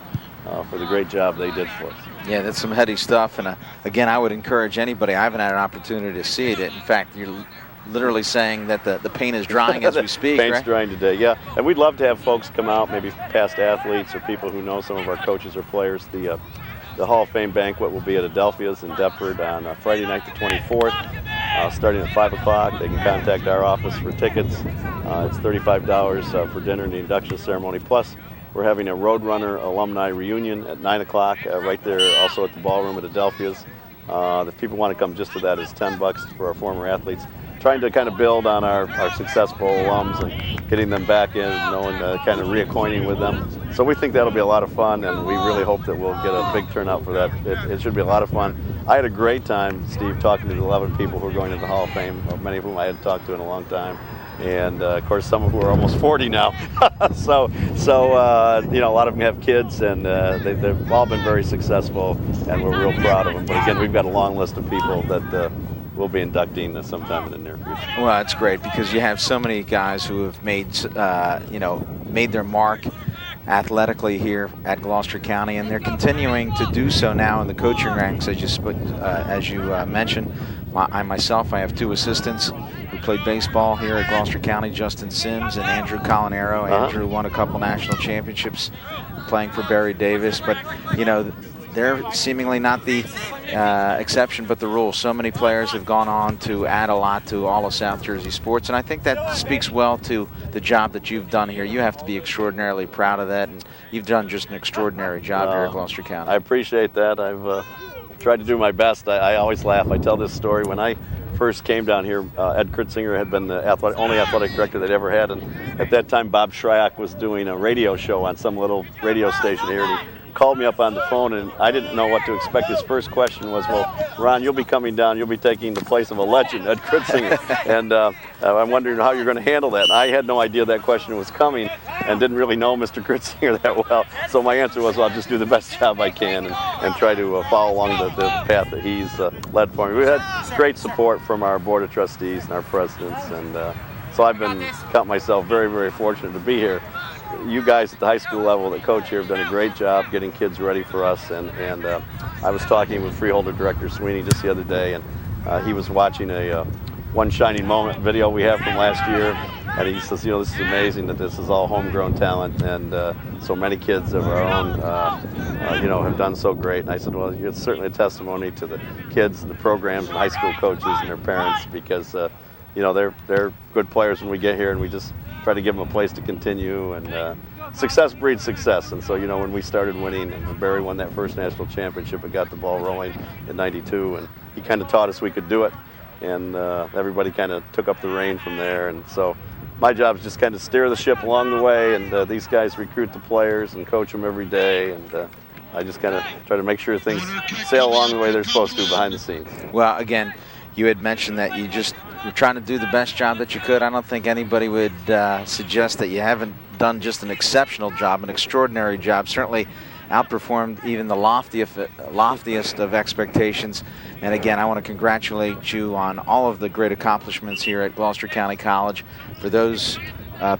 [SPEAKER 9] for the great job they did for us.
[SPEAKER 1] Yeah, that's some heady stuff, and again, I would encourage anybody. I haven't had an opportunity to see it. In fact, you're literally saying that the paint is drying as we speak,
[SPEAKER 9] Paint's
[SPEAKER 1] right?
[SPEAKER 9] drying today, yeah. And we'd love to have folks come out, maybe past athletes or people who know some of our coaches or players. The Hall of Fame banquet will be at Adelphia's in Deptford on Friday night the 24th, starting at 5 o'clock. They can contact our office for tickets. It's $35 for dinner and the induction ceremony. Plus, we're having a Roadrunner alumni reunion at 9 o'clock right there, also at the ballroom at Adelphia's. If people want to come just to that, it's $10 for our former athletes. Trying to kind of build on our successful alums and getting them back in, knowing kind of reacquainting with them. So we think that'll be a lot of fun, and we really hope that we'll get a big turnout for that. It should be a lot of fun. I had a great time, Steve, talking to the 11 people who are going to the Hall of Fame, many of whom I hadn't talked to in a long time. And of course, some of who are almost 40 now. so you know, a lot of them have kids, and they've all been very successful, and we're real proud of them. But again, we've got a long list of people that we'll be inducting sometime in the near future.
[SPEAKER 1] Well, it's great because you have so many guys who have made their mark athletically here at Gloucester County, and they're continuing to do so now in the coaching ranks. As you mentioned, I myself have 2 assistants who played baseball here at Gloucester County, Justin Sims and Andrew Colinero. Andrew won a couple national championships playing for Barry Davis, but you know, they're seemingly not the exception but the rule. So many players have gone on to add a lot to all of South Jersey sports, and I think that speaks well to the job that you've done here. You have to be extraordinarily proud of that, and you've done just an extraordinary job here at Gloucester County.
[SPEAKER 9] I appreciate that. I've tried to do my best. I always laugh. I tell this story. When I first came down here, Ed Kritzinger had been the only athletic director they'd ever had, and at that time Bob Shryock was doing a radio show on some little radio station here, and he called me up on the phone, and I didn't know what to expect. His first question was, well, Ron, you'll be coming down. You'll be taking the place of a legend, Ed Kritzinger. And I'm wondering how you're going to handle that. And I had no idea that question was coming and didn't really know Mr. Kritzinger that well. So my answer was, well, I'll just do the best job I can and try to follow along the path that he's led for me. We had great support from our Board of Trustees and our presidents. And so I've been count myself very, very fortunate to be here. You guys at the high school level that coach here have done a great job getting kids ready for us, and I was talking with Freeholder Director Sweeney just the other day, and he was watching a One Shining Moment video we have from last year, and he says, you know, this is amazing that this is all homegrown talent, and so many kids of our own, you know, have done so great. And I said, well, it's certainly a testimony to the kids, the programs, and high school coaches and their parents, because you know, they're good players when we get here, and we just try to give them a place to continue, and success breeds success. And so, you know, when we started winning, and when Barry won that first national championship, it got the ball rolling in '92, and he kind of taught us we could do it, and everybody kind of took up the reign from there. And so my job is just kind of steer the ship along the way, and these guys recruit the players and coach them every day, and I just kind of try to make sure things sail along the way they're supposed to behind the scenes.
[SPEAKER 1] Well, again, you had mentioned that you're trying to do the best job that you could. I don't think anybody would suggest that you haven't done just an exceptional job, an extraordinary job. Certainly outperformed even the loftiest of expectations. And again, I want to congratulate you on all of the great accomplishments here at Gloucester County College. For those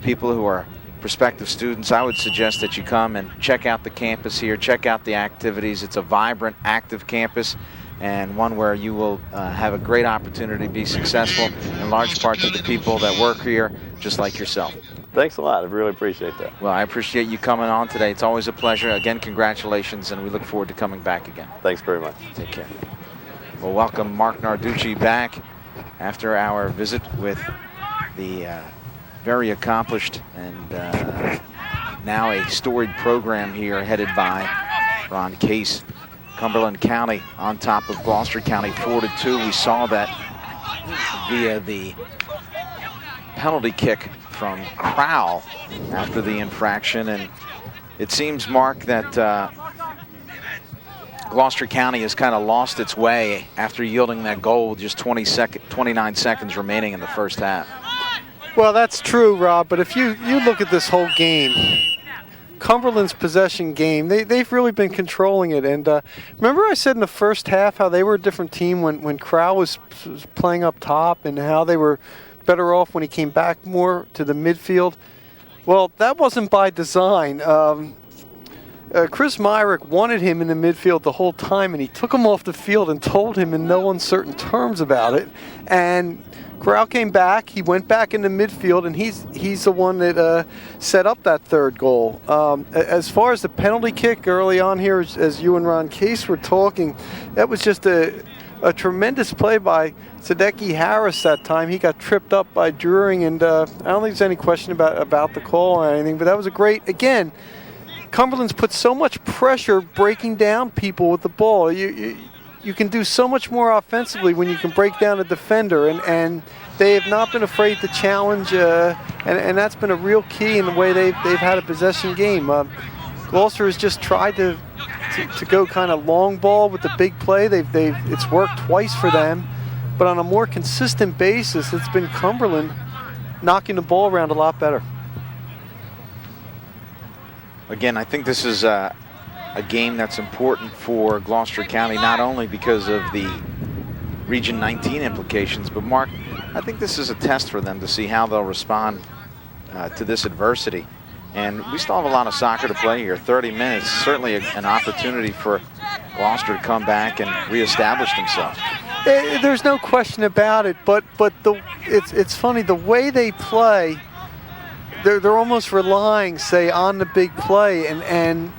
[SPEAKER 1] people who are prospective students, I would suggest that you come and check out the campus here, check out the activities. It's a vibrant, active campus, and one where you will have a great opportunity to be successful, in large part to the people that work here, just like yourself.
[SPEAKER 9] Thanks a lot. I really appreciate that.
[SPEAKER 1] Well, I appreciate you coming on today. It's always a pleasure. Again, congratulations, and we look forward to coming back again.
[SPEAKER 9] Thanks very much.
[SPEAKER 1] Take care. We'll welcome Marc Narducci back after our visit with the very accomplished and now a storied program here headed by Ron Case. Cumberland County on top of Gloucester County 4-2. We saw that via the penalty kick from Crowell after the infraction, and it seems, Mark, that Gloucester County has kind of lost its way after yielding that goal with just 29 seconds remaining in the first half.
[SPEAKER 2] Well, that's true, Rob, but if you look at this whole game, Cumberland's possession game, they've really been controlling it. And remember I said in the first half how they were a different team when Crowell was playing up top, and how they were better off when he came back more to the midfield? Well, that wasn't by design. Chris Myrick wanted him in the midfield the whole time, and he took him off the field and told him in no uncertain terms about it. And Crowell came back, he went back into midfield, and he's the one that set up that third goal. As far as the penalty kick early on here, as you and Ron Case were talking, that was just a tremendous play by Sadecki Harris that time. He got tripped up by Druring, and I don't think there's any question about the call or anything, but that was a great, again, Cumberland's put so much pressure breaking down people with the ball. You can do so much more offensively when you can break down a defender, and they have not been afraid to challenge, and that's been a real key in the way they've had a possession game. Gloucester has just tried to go kind of long ball with the big play. It's worked twice for them, but on a more consistent basis, it's been Cumberland knocking the ball around a lot better.
[SPEAKER 1] Again, I think this is a game that's important for Gloucester County, not only because of the Region 19 implications, but Mark, I think this is a test for them to see how they'll respond to this adversity. And we still have a lot of soccer to play here. 30 minutes, certainly an opportunity for Gloucester to come back and reestablish themselves.
[SPEAKER 2] There's no question about it, but it's funny, the way they play, they're almost relying, say, on the big play, and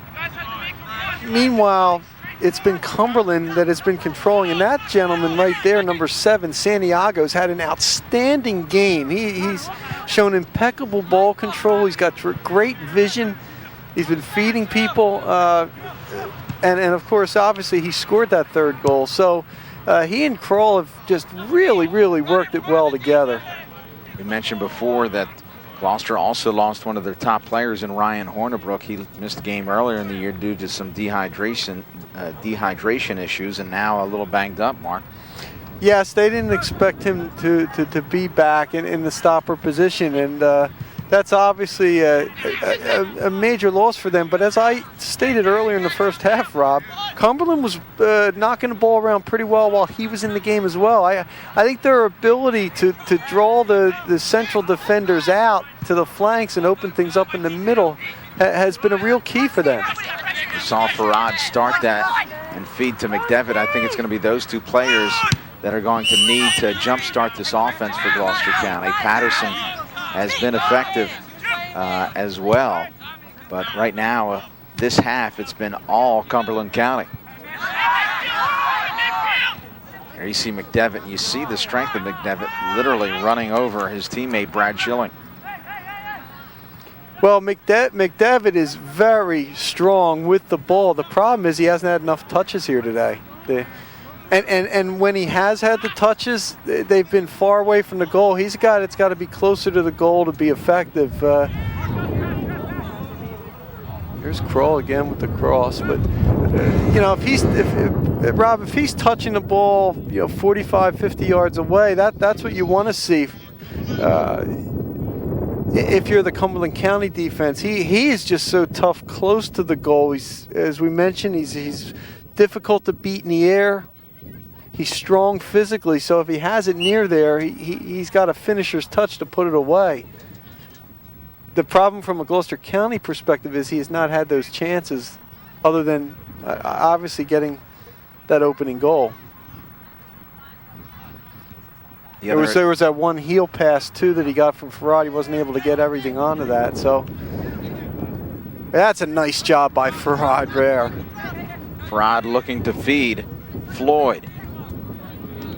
[SPEAKER 2] meanwhile, it's been Cumberland that has been controlling, and that gentleman right there, number 7, Santiago's had an outstanding game. He's shown impeccable ball control. He's got great vision. He's been feeding people, and of course, obviously, he scored that third goal. So he and Kroll have just really, really worked it well together.
[SPEAKER 1] We mentioned before that Gloucester also lost one of their top players in Ryan Hornibrook. He missed the game earlier in the year due to some dehydration issues, and now a little banged up, Mark.
[SPEAKER 2] Yes, they didn't expect him to be back in the stopper position, and that's obviously a major loss for them. But as I stated earlier in the first half, Rob, Cumberland was knocking the ball around pretty well while he was in the game as well. I think their ability to draw the central defenders out to the flanks and open things up in the middle has been a real key for them.
[SPEAKER 1] You saw Farad start that and feed to McDevitt. I think it's going to be those two players that are going to need to jumpstart this offense for Gloucester County. Patterson has been effective as well, but right now, this half, it's been all Cumberland County. Here you see McDevitt, and you see the strength of McDevitt literally running over his teammate Brad Schilling.
[SPEAKER 2] Well, McDevitt is very strong with the ball. The problem is he hasn't had enough touches here today. And when he has had the touches, they've been far away from the goal. He's a guy that's got to be closer to the goal to be effective. Here's Kroll again with the cross, but you know, if he's touching the ball, 45, 50 yards away, that's what you want to see. If you're the Cumberland County defense, he is just so tough close to the goal. As we mentioned, he's difficult to beat in the air. He's strong physically, so if he has it near there, he's got a finisher's touch to put it away. The problem from a Gloucester County perspective is he has not had those chances other than obviously getting that opening goal. There was that one heel pass, too, that he got from Farad. He wasn't able to get everything onto that, so that's a nice job by Farad there.
[SPEAKER 1] Farad looking to feed Floyd.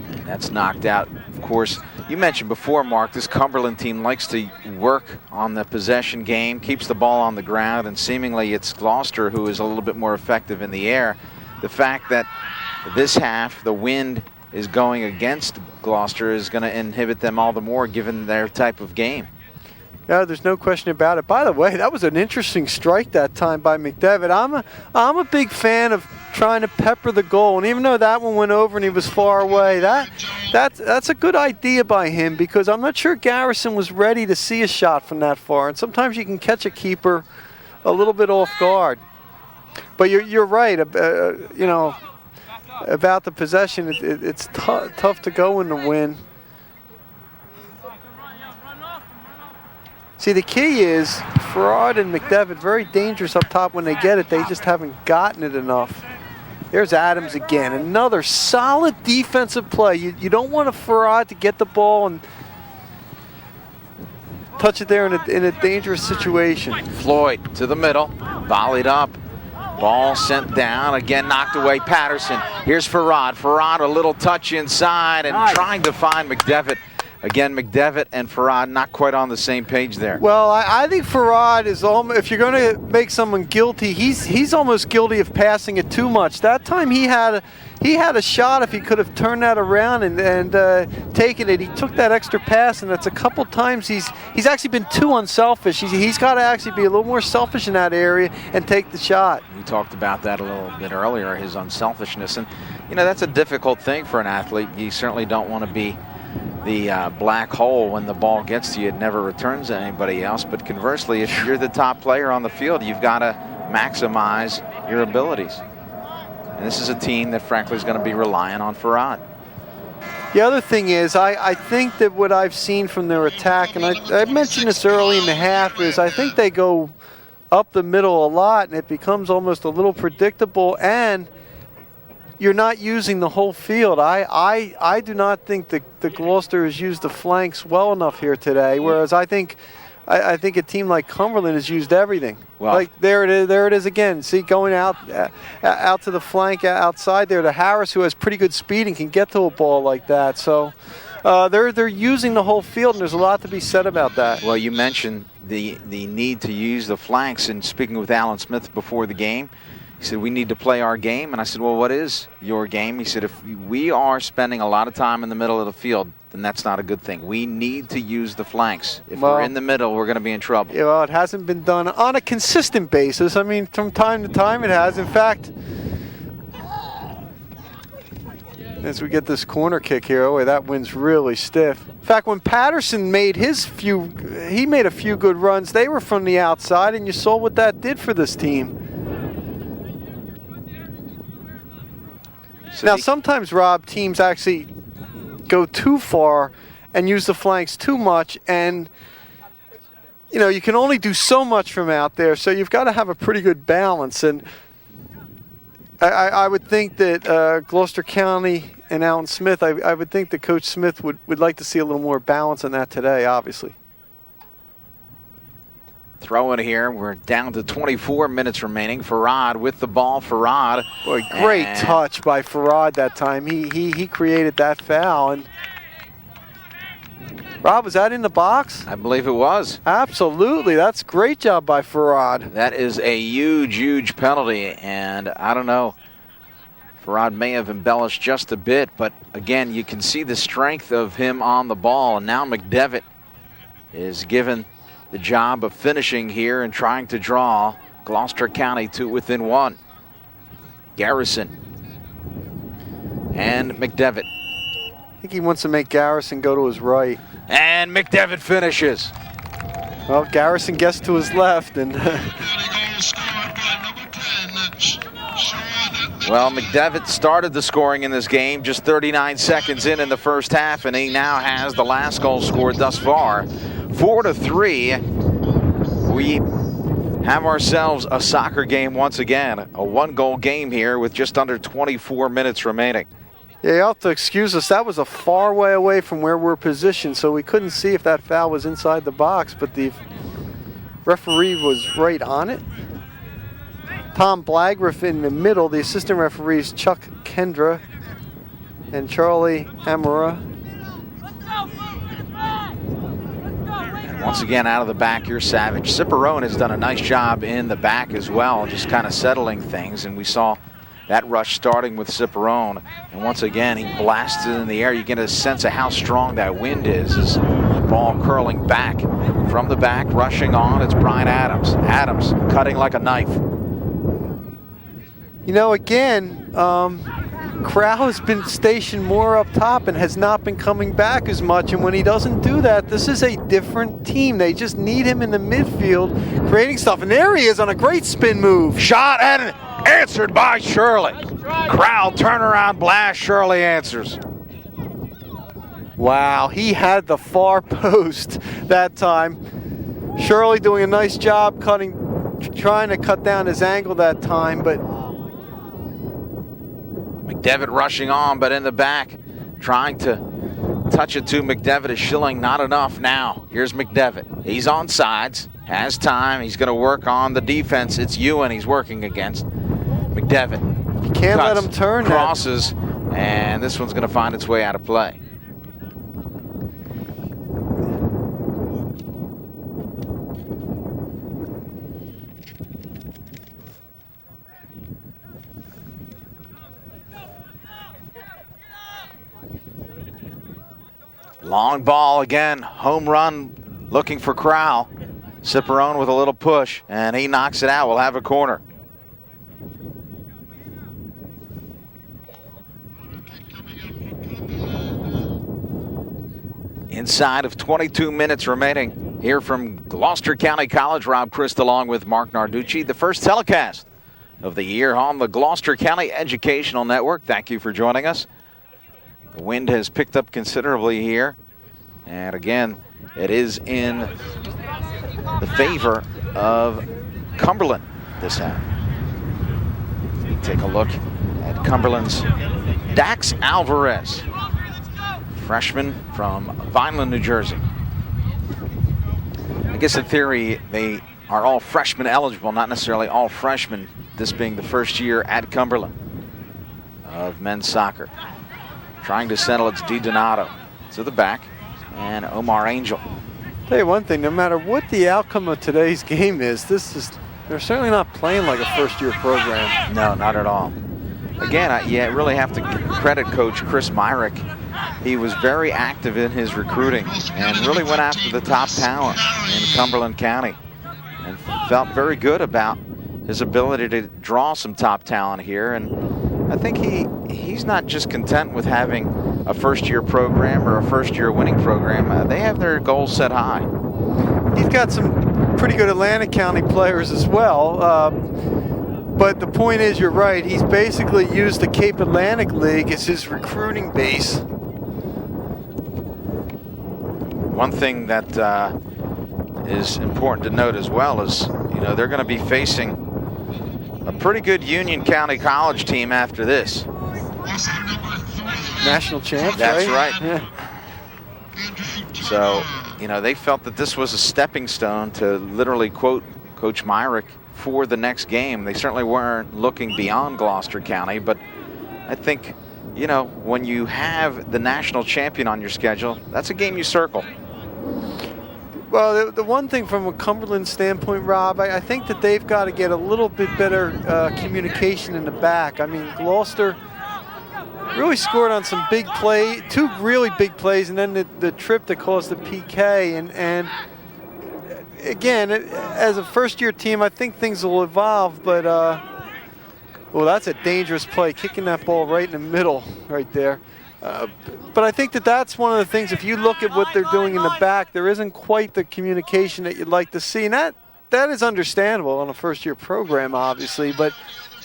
[SPEAKER 1] And that's knocked out. Of course, you mentioned before, Mark, this Cumberland team likes to work on the possession game, keeps the ball on the ground, and seemingly it's Gloucester who is a little bit more effective in the air. The fact that this half, the wind is going against Gloucester is going to inhibit them all the more given their type of game.
[SPEAKER 2] Yeah, there's no question about it. By the way, that was an interesting strike that time by McDevitt. I'm a big fan of trying to pepper the goal, and even though that one went over and he was far away, that's a good idea by him, because I'm not sure Garrison was ready to see a shot from that far, and sometimes you can catch a keeper a little bit off guard. But you're right, about the possession. It's tough to go in the wind. See, the key is Farad and McDevitt, very dangerous up top when they get it. They just haven't gotten it enough. There's Adams again. Another solid defensive play. You don't want a Farad to get the ball and touch it there in a dangerous situation.
[SPEAKER 1] Floyd to the middle, volleyed up. Ball sent down, again knocked away Patterson. Here's Farad. Farad a little touch inside and trying to find McDevitt. Again, McDevitt and Farad not quite on the same page there.
[SPEAKER 2] Well, I think Farad is almost, if you're going to make someone guilty, he's almost guilty of passing it too much. That time he had a shot if he could have turned that around and taken it. He took that extra pass, and that's a couple times he's actually been too unselfish. He's got to actually be a little more selfish in that area and take the shot.
[SPEAKER 1] We talked about that a little bit earlier, his unselfishness, and that's a difficult thing for an athlete. You certainly don't want to be the black hole when the ball gets to you. It never returns to anybody else. But conversely, if you're the top player on the field, you've got to maximize your abilities. And this is a team that, frankly, is going to be relying on Farad.
[SPEAKER 2] The other thing is, I think that what I've seen from their attack, and I mentioned this early in the half, is I think they go up the middle a lot, and it becomes almost a little predictable, and you're not using the whole field. I do not think the Gloucester has used the flanks well enough here today, whereas I think a team like Cumberland has used everything.
[SPEAKER 1] Well,
[SPEAKER 2] like there it is again. See, going out to the flank outside there to Harris, who has pretty good speed and can get to a ball like that. So they're using the whole field, and there's a lot to be said about that.
[SPEAKER 1] Well, you mentioned the need to use the flanks, and speaking with Alan Smith before the game, he He said, we need to play our game. And I said, well, what is your game? He said, if we are spending a lot of time in the middle of the field, then that's not a good thing. We need to use the flanks. If we're in the middle, we're going to be in trouble.
[SPEAKER 2] Yeah, well, it hasn't been done on a consistent basis. I mean, from time to time it has. In fact, as we get this corner kick here, oh, that wind's really stiff. In fact, when Patterson made a few good runs. They were from the outside, and you saw what that did for this team. Now, sometimes, Rob, teams actually go too far and use the flanks too much, and you can only do so much from out there, so you've got to have a pretty good balance. And I would think that Gloucester County and Alan Smith, I would think that Coach Smith would like to see a little more balance in that today, obviously.
[SPEAKER 1] Throw in here. We're down to 24 minutes remaining. Farad with the ball. Farad.
[SPEAKER 2] Boy, great touch by Farad that time. He created that foul. And Rob, was that in the box?
[SPEAKER 1] I believe it was.
[SPEAKER 2] Absolutely. That's a great job by Farad.
[SPEAKER 1] That is a huge, huge penalty. And I don't know. Farad may have embellished just a bit, but again, you can see the strength of him on the ball. And now McDevitt is given the job of finishing here and trying to draw Gloucester County to within one. Garrison and McDevitt.
[SPEAKER 2] I think he wants to make Garrison go to his right.
[SPEAKER 1] And McDevitt finishes.
[SPEAKER 2] Well, Garrison gets to his left. And
[SPEAKER 1] well, McDevitt started the scoring in this game just 39 seconds in the first half, and he now has the last goal scored thus far. 4-3. We have ourselves a soccer game once again. A one-goal game here with just under 24 minutes remaining.
[SPEAKER 2] Yeah, you'll have to excuse us. That was a far way away from where we're positioned, so we couldn't see if that foul was inside the box, but the referee was right on it. Tom Blagriff in the middle. The assistant referees Chuck Kendra and Charlie Amara.
[SPEAKER 1] Once again, out of the back, you're Savage. Ciparone has done a nice job in the back as well, just kind of settling things. And we saw that rush starting with Ciparone. And once again, he blasted in the air. You get a sense of how strong that wind is as the ball curling back from the back, rushing on. It's Brian Adams. Adams cutting like a knife.
[SPEAKER 2] Again, Crow has been stationed more up top and has not been coming back as much. And when he doesn't do that, this is a different team. They just need him in the midfield creating stuff. And there he is on a great spin move.
[SPEAKER 1] Shot and answered by Shirley. Crow turnaround blast. Shirley answers.
[SPEAKER 2] Wow, he had the far post that time. Shirley doing a nice job trying to cut down his angle that time, but
[SPEAKER 1] McDevitt rushing on, but in the back, trying to touch it to McDevitt is Schilling. Not enough now. Here's McDevitt. He's on sides, has time. He's going to work on the defense. It's Ewan he's working against. McDevitt.
[SPEAKER 2] You can't let him turn.
[SPEAKER 1] Crosses, and this one's going to find its way out of play. Long ball again, home run looking for Crowell. Ciparone with a little push, and he knocks it out. We'll have a corner. Inside of 22 minutes remaining here from Gloucester County College. Rob Christ along with Marc Narducci. The first telecast of the year on the Gloucester County Educational Network. Thank you for joining us. The wind has picked up considerably here. And again, it is in the favor of Cumberland this half. Take a look at Cumberland's Dax Alvarez, freshman from Vineland, New Jersey. I guess in theory, they are all freshmen eligible, not necessarily all freshmen, this being the first year at Cumberland of men's soccer. Trying to settle, it's DiDonato to the back, and Omar Angel.
[SPEAKER 2] Tell you one thing, no matter what the outcome of today's game is, this is They're certainly not playing like a first-year program.
[SPEAKER 1] No, not at all. Again, you really have to credit Coach Chris Myrick. He was very active in his recruiting and really went after the top talent in Cumberland County and felt very good about his ability to draw some top talent here. And I think he's not just content with having a first-year program or a first-year winning program. They have their goals set high.
[SPEAKER 2] He's got some pretty good Atlantic County players as well. But the point is, you're right, he's basically used the Cape Atlantic League as his recruiting base.
[SPEAKER 1] One thing that is important to note as well is, they're going to be facing a pretty good Union County College team after this.
[SPEAKER 2] National champs,
[SPEAKER 1] That's right.
[SPEAKER 2] Yeah.
[SPEAKER 1] So, they felt that this was a stepping stone, to literally quote Coach Myrick, for the next game. They certainly weren't looking beyond Gloucester County, but I think, when you have the national champion on your schedule, that's a game you circle.
[SPEAKER 2] Well, the one thing from a Cumberland standpoint, Rob, I think that they've got to get a little bit better communication in the back. I mean, Gloucester really scored on some big play, 2 really big plays, and then the trip that caused the PK. And again, as a first-year team, I think things will evolve, but well, that's a dangerous play, kicking that ball right in the middle right there. But I think that that's one of the things, if you look at what they're doing in the back, there isn't quite the communication that you'd like to see. And that is understandable on a first-year program, obviously, but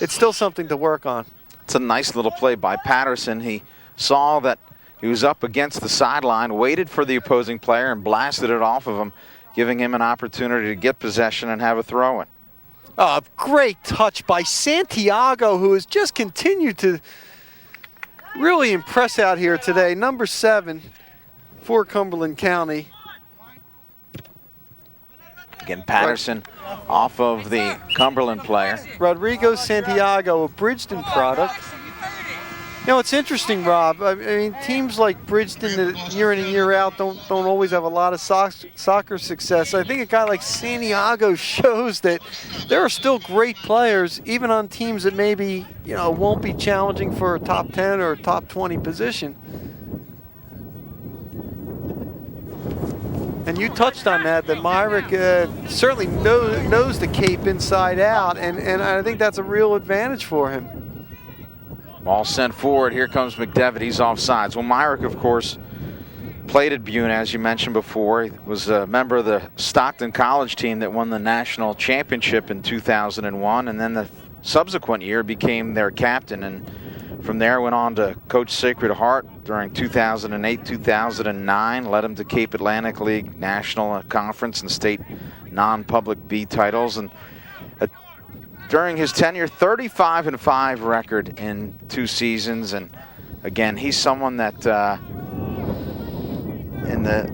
[SPEAKER 2] it's still something to work on.
[SPEAKER 1] It's a nice little play by Patterson. He saw that he was up against the sideline, waited for the opposing player, and blasted it off of him, giving him an opportunity to get possession and have a throw-in.
[SPEAKER 2] Oh, great touch by Santiago, who has just continued to really impress out here today. Number 7 for Cumberland County.
[SPEAKER 1] Again, Patterson off of the Cumberland player.
[SPEAKER 2] Rodrigo Santiago, a Bridgeton product. It's interesting, Rob. I mean, teams like Bridgeton that year in and year out don't always have a lot of soccer success. I think a guy like Santiago shows that there are still great players, even on teams that maybe, won't be challenging for a top 10 or a top 20 position. And you touched on that Myrick certainly knows the Cape inside out, and I think that's a real advantage for him.
[SPEAKER 1] Ball sent forward. Here comes McDevitt. He's offsides. Well, Myrick, of course, played at Bune, as you mentioned before. He was a member of the Stockton College team that won the national championship in 2001, and then the subsequent year became their captain. And from there went on to coach Sacred Heart during 2008, 2009, led him to Cape Atlantic League National Conference and state non-public B titles. And during his tenure, 35-5 record in 2 seasons. And again, he's someone that, in the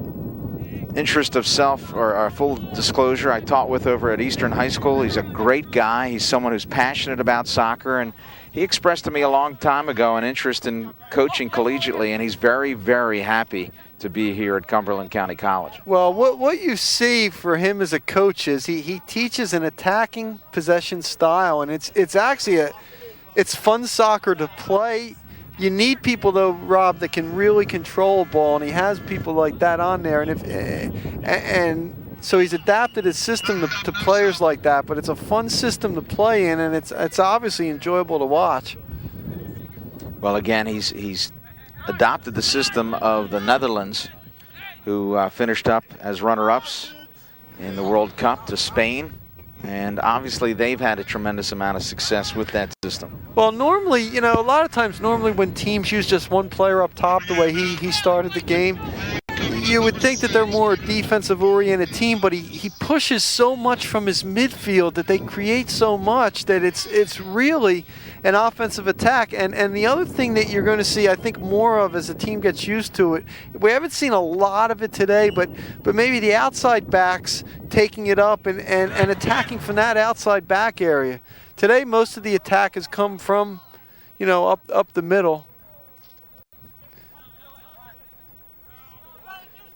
[SPEAKER 1] interest of full disclosure, I taught with over at Eastern High School. He's a great guy. He's someone who's passionate about soccer, and he expressed to me a long time ago an interest in coaching collegiately, and he's very, very happy to be here at Cumberland County College.
[SPEAKER 2] Well, what you see for him as a coach is he teaches an attacking possession style, and it's actually it's fun soccer to play. You need people, though, Rob, that can really control a ball, and he has people like that on there. And so he's adapted his system to players like that. But it's a fun system to play in, and it's obviously enjoyable to watch.
[SPEAKER 1] Well, again, he's adopted the system of the Netherlands, who finished up as runner-ups in the World Cup to Spain. And obviously they've had a tremendous amount of success with that system.
[SPEAKER 2] Well, normally, a lot of times when teams use just one player up top the way he started the game, you would think that they're more a defensive-oriented team, but he pushes so much from his midfield that they create so much that it's really an offensive attack. And the other thing that you're going to see, I think, more of as the team gets used to it, we haven't seen a lot of it today, but maybe the outside backs taking it up and attacking from that outside back area. Today, most of the attack has come from, up the middle.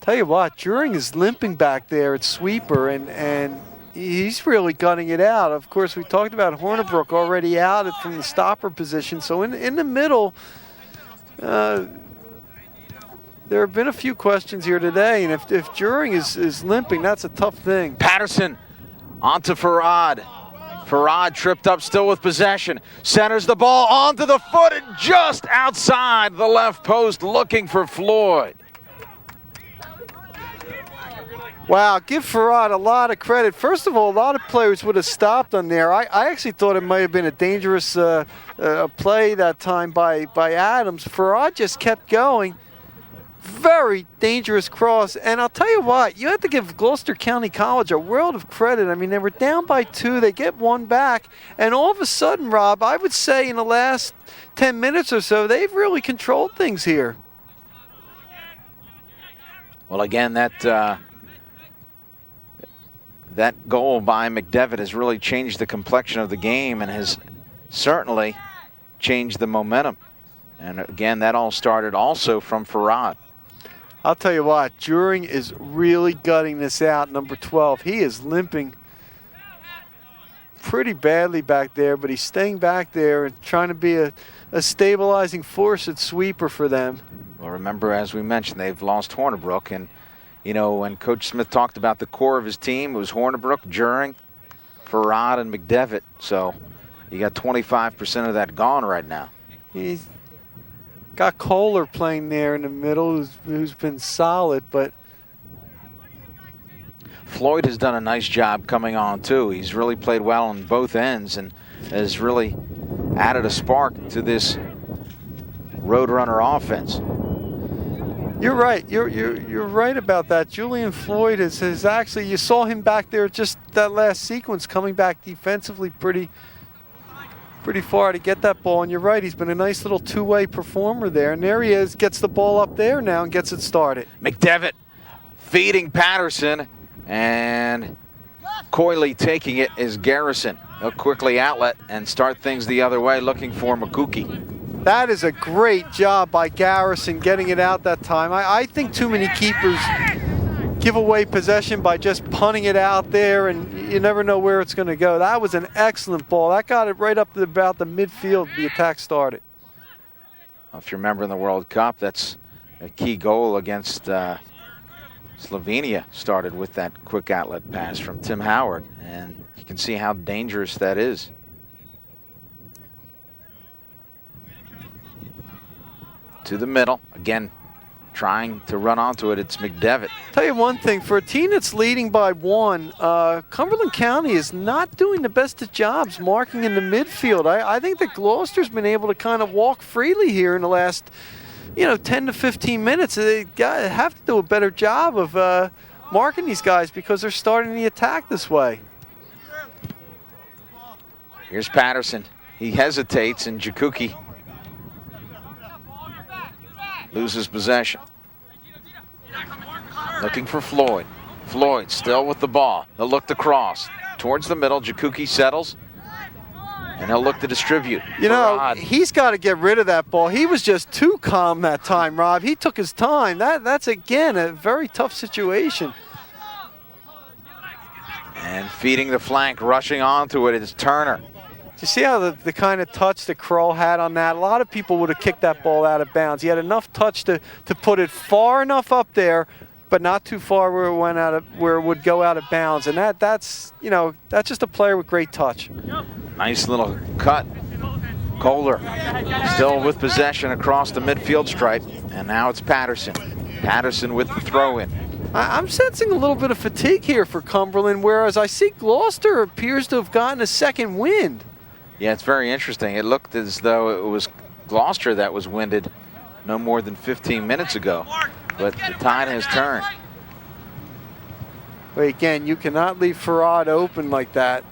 [SPEAKER 2] Tell you what, Juring is limping back there at sweeper, and he's really gutting it out. Of course, we talked about Hornibrook already out from the stopper position. So in the middle, there have been a few questions here today. And if During is limping, that's a tough thing.
[SPEAKER 1] Patterson onto Farad. Farad tripped up still with possession. Centers the ball onto the foot and just outside the left post looking for Floyd.
[SPEAKER 2] Wow, give Farad a lot of credit. First of all, a lot of players would have stopped on there. I actually thought it might have been a dangerous play that time by Adams. Farad just kept going. Very dangerous cross. And I'll tell you what, you have to give Gloucester County College a world of credit. I mean, they were down by 2. They get 1 back. And all of a sudden, Rob, I would say in the last 10 minutes or so, they've really controlled things here.
[SPEAKER 1] Well, again, that goal by McDevitt has really changed the complexion of the game and has certainly changed the momentum. And again, that all started also from Farad.
[SPEAKER 2] I'll tell you what, During is really gutting this out, number 12. He is limping pretty badly back there, but he's staying back there and trying to be a stabilizing force at sweeper for them.
[SPEAKER 1] Well, remember, as we mentioned, they've lost Hornibrook. And, you know, when Coach Smith talked about the core of his team, it was Hornibrook, During, Farad, and McDevitt. So you got 25% of that gone right now.
[SPEAKER 2] He's got Kohler playing there in the middle, who's been solid, but
[SPEAKER 1] Floyd has done a nice job coming on too. He's really played well on both ends and has really added a spark to this Roadrunner offense.
[SPEAKER 2] You're right. You're right about that. Julian Floyd has actually, you saw him back there just that last sequence coming back defensively pretty far to get that ball, and you're right, he's been a nice little two-way performer there, and there he is, gets the ball up there now and gets it started.
[SPEAKER 1] McDevitt feeding Patterson, and coyly taking it is Garrison. He'll quickly outlet and start things the other way, looking for Makuki.
[SPEAKER 2] That is a great job by Garrison getting it out that time. I think too many keepers give away possession by just punting it out there, and you never know where it's going to go. That was an excellent ball. That got it right up to about the midfield. The attack started.
[SPEAKER 1] If you remember in the World Cup, that's a key goal against Slovenia. Started with that quick outlet pass from Tim Howard, and you can see how dangerous that is. To the middle again. Trying to run onto it, it's McDevitt.
[SPEAKER 2] Tell you one thing, for a team that's leading by 1, Cumberland County is not doing the best of jobs marking in the midfield. I think that Gloucester's been able to kind of walk freely here in the last, 10 to 15 minutes. They have to do a better job of marking these guys because they're starting the attack this way.
[SPEAKER 1] Here's Patterson. He hesitates, and Jakuki loses possession. Looking for Floyd. Floyd still with the ball. He'll look to cross. Towards the middle, Jakuki settles. And he'll look to distribute.
[SPEAKER 2] He's got to get rid of that ball. He was just too calm that time, Rob. He took his time. That's, again, a very tough situation.
[SPEAKER 1] And feeding the flank, rushing onto it is Turner.
[SPEAKER 2] You see how the kind of touch that Kroll had on that? A lot of people would have kicked that ball out of bounds. He had enough touch to put it far enough up there, but not too far where it would go out of bounds. And that's just a player with great touch.
[SPEAKER 1] Nice little cut. Kohler still with possession across the midfield stripe, and now it's Patterson. Patterson with the throw-in.
[SPEAKER 2] I'm sensing a little bit of fatigue here for Cumberland, whereas I see Gloucester appears to have gotten a second wind.
[SPEAKER 1] Yeah, it's very interesting. It looked as though it was Gloucester that was winded no more than 15 minutes ago, but the tide has turned.
[SPEAKER 2] But again, you cannot leave Farad open like that.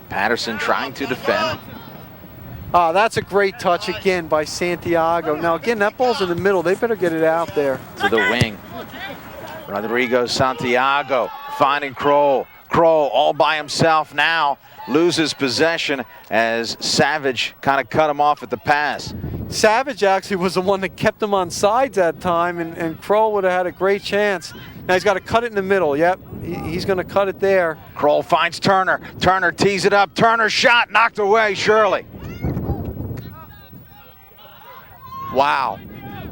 [SPEAKER 1] Patterson trying to defend.
[SPEAKER 2] Oh, that's a great touch again by Santiago. Now, again, that ball's in the middle. They better get it out there.
[SPEAKER 1] To the wing. Rodrigo Santiago finding Kroll. Kroll all by himself now, loses possession as Savage kind of cut him off at the pass.
[SPEAKER 2] Savage actually was the one that kept him on sides that time, and Kroll would have had a great chance. Now he's got to cut it in the middle. Yep, he's going to cut it there.
[SPEAKER 1] Kroll finds Turner. Turner tees it up. Turner shot knocked away. Shirley. Wow.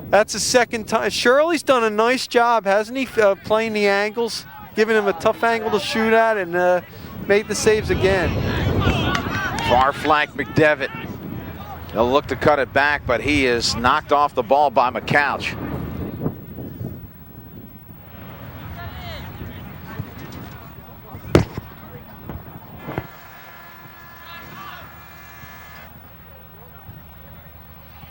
[SPEAKER 2] That's the second time. Shirley's done a nice job, hasn't he, playing the angles, giving him a tough angle to shoot at, and made the saves again.
[SPEAKER 1] Far flank McDevitt. He'll look to cut it back, but he is knocked off the ball by McCouch.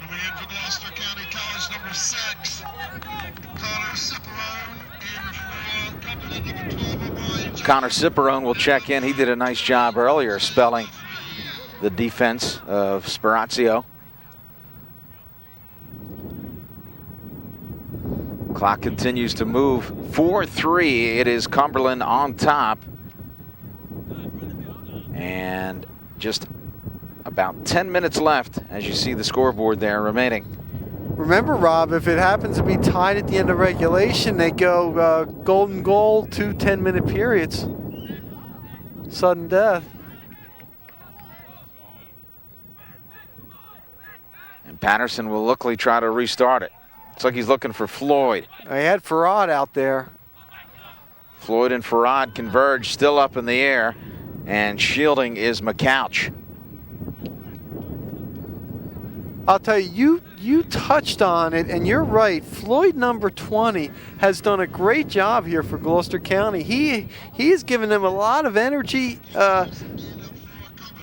[SPEAKER 4] Coming in for Gloucester County College, number 6, Connor Ciparone. In for Cumberland, number 12, O'Brien.
[SPEAKER 1] Connor Ciparone will check in. He did a nice job earlier spelling the defense of Spirazio. Clock continues to move. 4-3. It is Cumberland on top. And just about 10 minutes left as you see the scoreboard there remaining.
[SPEAKER 2] Remember, Rob, if it happens to be tied at the end of regulation, they go golden goal, 2 10-minute periods. Sudden death.
[SPEAKER 1] And Patterson will lookily try to restart it. Looks like he's looking for Floyd.
[SPEAKER 2] They had Farad out there.
[SPEAKER 1] Floyd and Farad converge, still up in the air, and shielding is McCouch.
[SPEAKER 2] I'll tell you, you touched on it, and you're right. Floyd, number 20, has done a great job here for Gloucester County. He has given them a lot of energy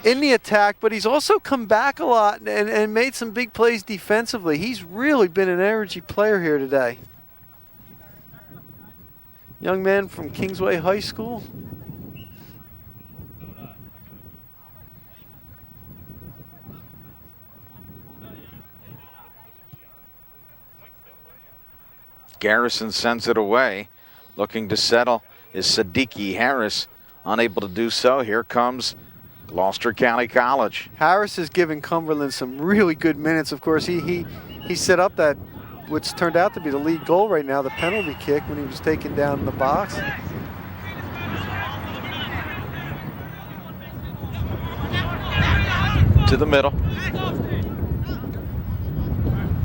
[SPEAKER 2] in the attack, but he's also come back a lot and made some big plays defensively. He's really been an energy player here today. Young man from Kingsway High School.
[SPEAKER 1] Garrison sends it away. Looking to settle is Siddiqui Harris. Unable to do so. Here comes Gloucester County College.
[SPEAKER 2] Harris has given Cumberland some really good minutes. Of course, he set up that, which turned out to be the lead goal right now, the penalty kick when he was taken down in the box.
[SPEAKER 1] To the middle.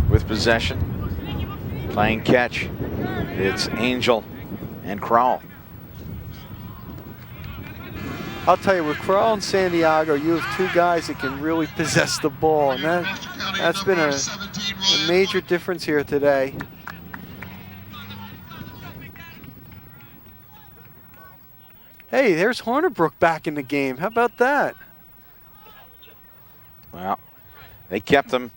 [SPEAKER 1] With possession. Playing catch. It's Angel and Kroll.
[SPEAKER 2] I'll tell you, with Kroll and Santiago, you have two guys that can really possess the ball, and that's been a major difference here today. Hey, there's Hornerbrook back in the game. How about that?
[SPEAKER 1] Well, they kept him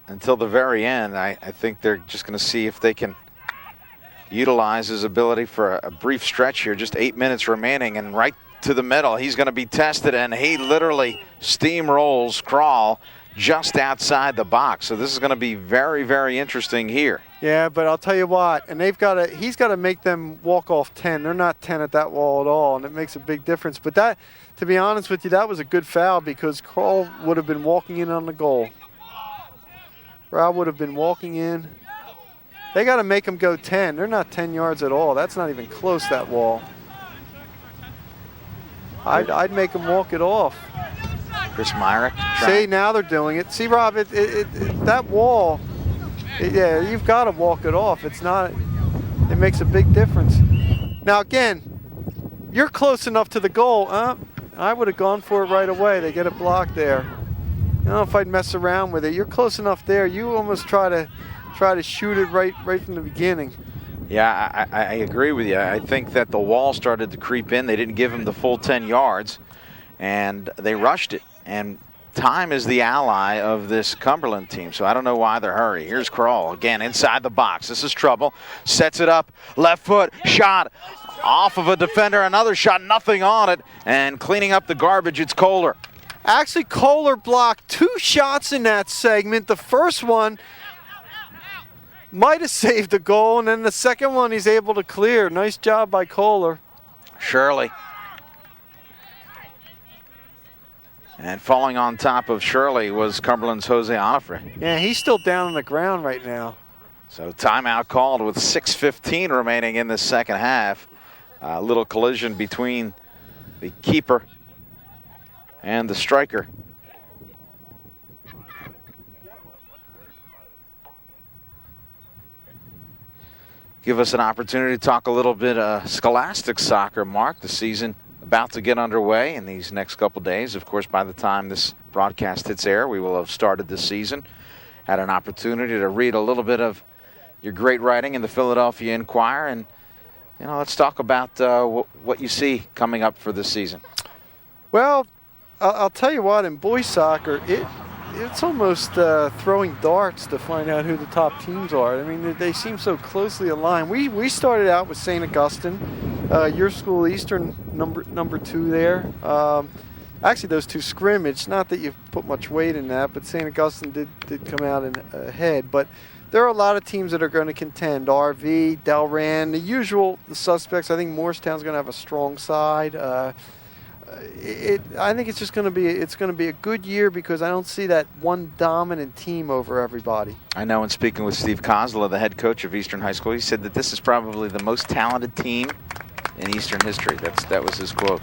[SPEAKER 1] until the very end. I think they're just going to see if they can utilize his ability for a brief stretch here. Just 8 minutes remaining, and right to the middle, he's going to be tested, and he literally steamrolls Kroll just outside the box. So this is going to be very, very interesting here.
[SPEAKER 2] Yeah, but I'll tell you what, and he's got to make them walk off 10. They're not 10 at that wall at all, and it makes a big difference. But that, to be honest with you, that was a good foul because Kroll would have been walking in on the goal. Rob would have been walking in. They got to make them go 10. They're not 10 yards at all. That's not even close, that wall. I'd make them walk it off.
[SPEAKER 1] Chris Myrick.
[SPEAKER 2] See, now they're doing it. See, Rob, that wall, yeah, you've got to walk it off. It's not, it makes a big difference. Now, again, you're close enough to the goal. I would have gone for it right away. They get it blocked there. I don't know if I'd mess around with it. You're close enough there. You almost try to shoot it right from the beginning.
[SPEAKER 1] Yeah, I agree with you. I think that the wall started to creep in. They didn't give him the full 10 yards, and they rushed it. And time is the ally of this Cumberland team, so I don't know why they're hurry. Here's Kroll again inside the box. This is trouble. Sets it up, left foot, shot off of a defender. Another shot, nothing on it, and cleaning up the garbage, it's Kohler.
[SPEAKER 2] Actually, Kohler blocked 2 shots in that segment. The first one might have saved the goal, and then the second one he's able to clear. Nice job by Kohler.
[SPEAKER 1] Shirley. And falling on top of Shirley was Cumberland's Jose Onofre.
[SPEAKER 2] Yeah, he's still down on the ground right now.
[SPEAKER 1] So timeout called with 6:15 remaining in the second half. A little collision between the keeper and the striker. Give us an opportunity to talk a little bit scholastic soccer, Mark. The season about to get underway in these next couple days. Of course, by the time this broadcast hits air, we will have started this season. Had an opportunity to read a little bit of your great writing in the Philadelphia Inquirer, and let's talk about what you see coming up for this season.
[SPEAKER 2] Well, I'll tell you what, in boys soccer, it's almost throwing darts to find out who the top teams are. I mean, they seem so closely aligned. We started out with St. Augustine, your school, Eastern, number 2 there. Actually, those two scrimmaged. Not that you put much weight in that, but St. Augustine did come out ahead. But there are a lot of teams that are going to contend. RV, Delran, the usual suspects. I think Morristown's going to have a strong side. I think it's just going to be a good year because I don't see that one dominant team over everybody.
[SPEAKER 1] I know in speaking with Steve Kozla, the head coach of Eastern High School, he said that this is probably the most talented team in Eastern history. That was his quote.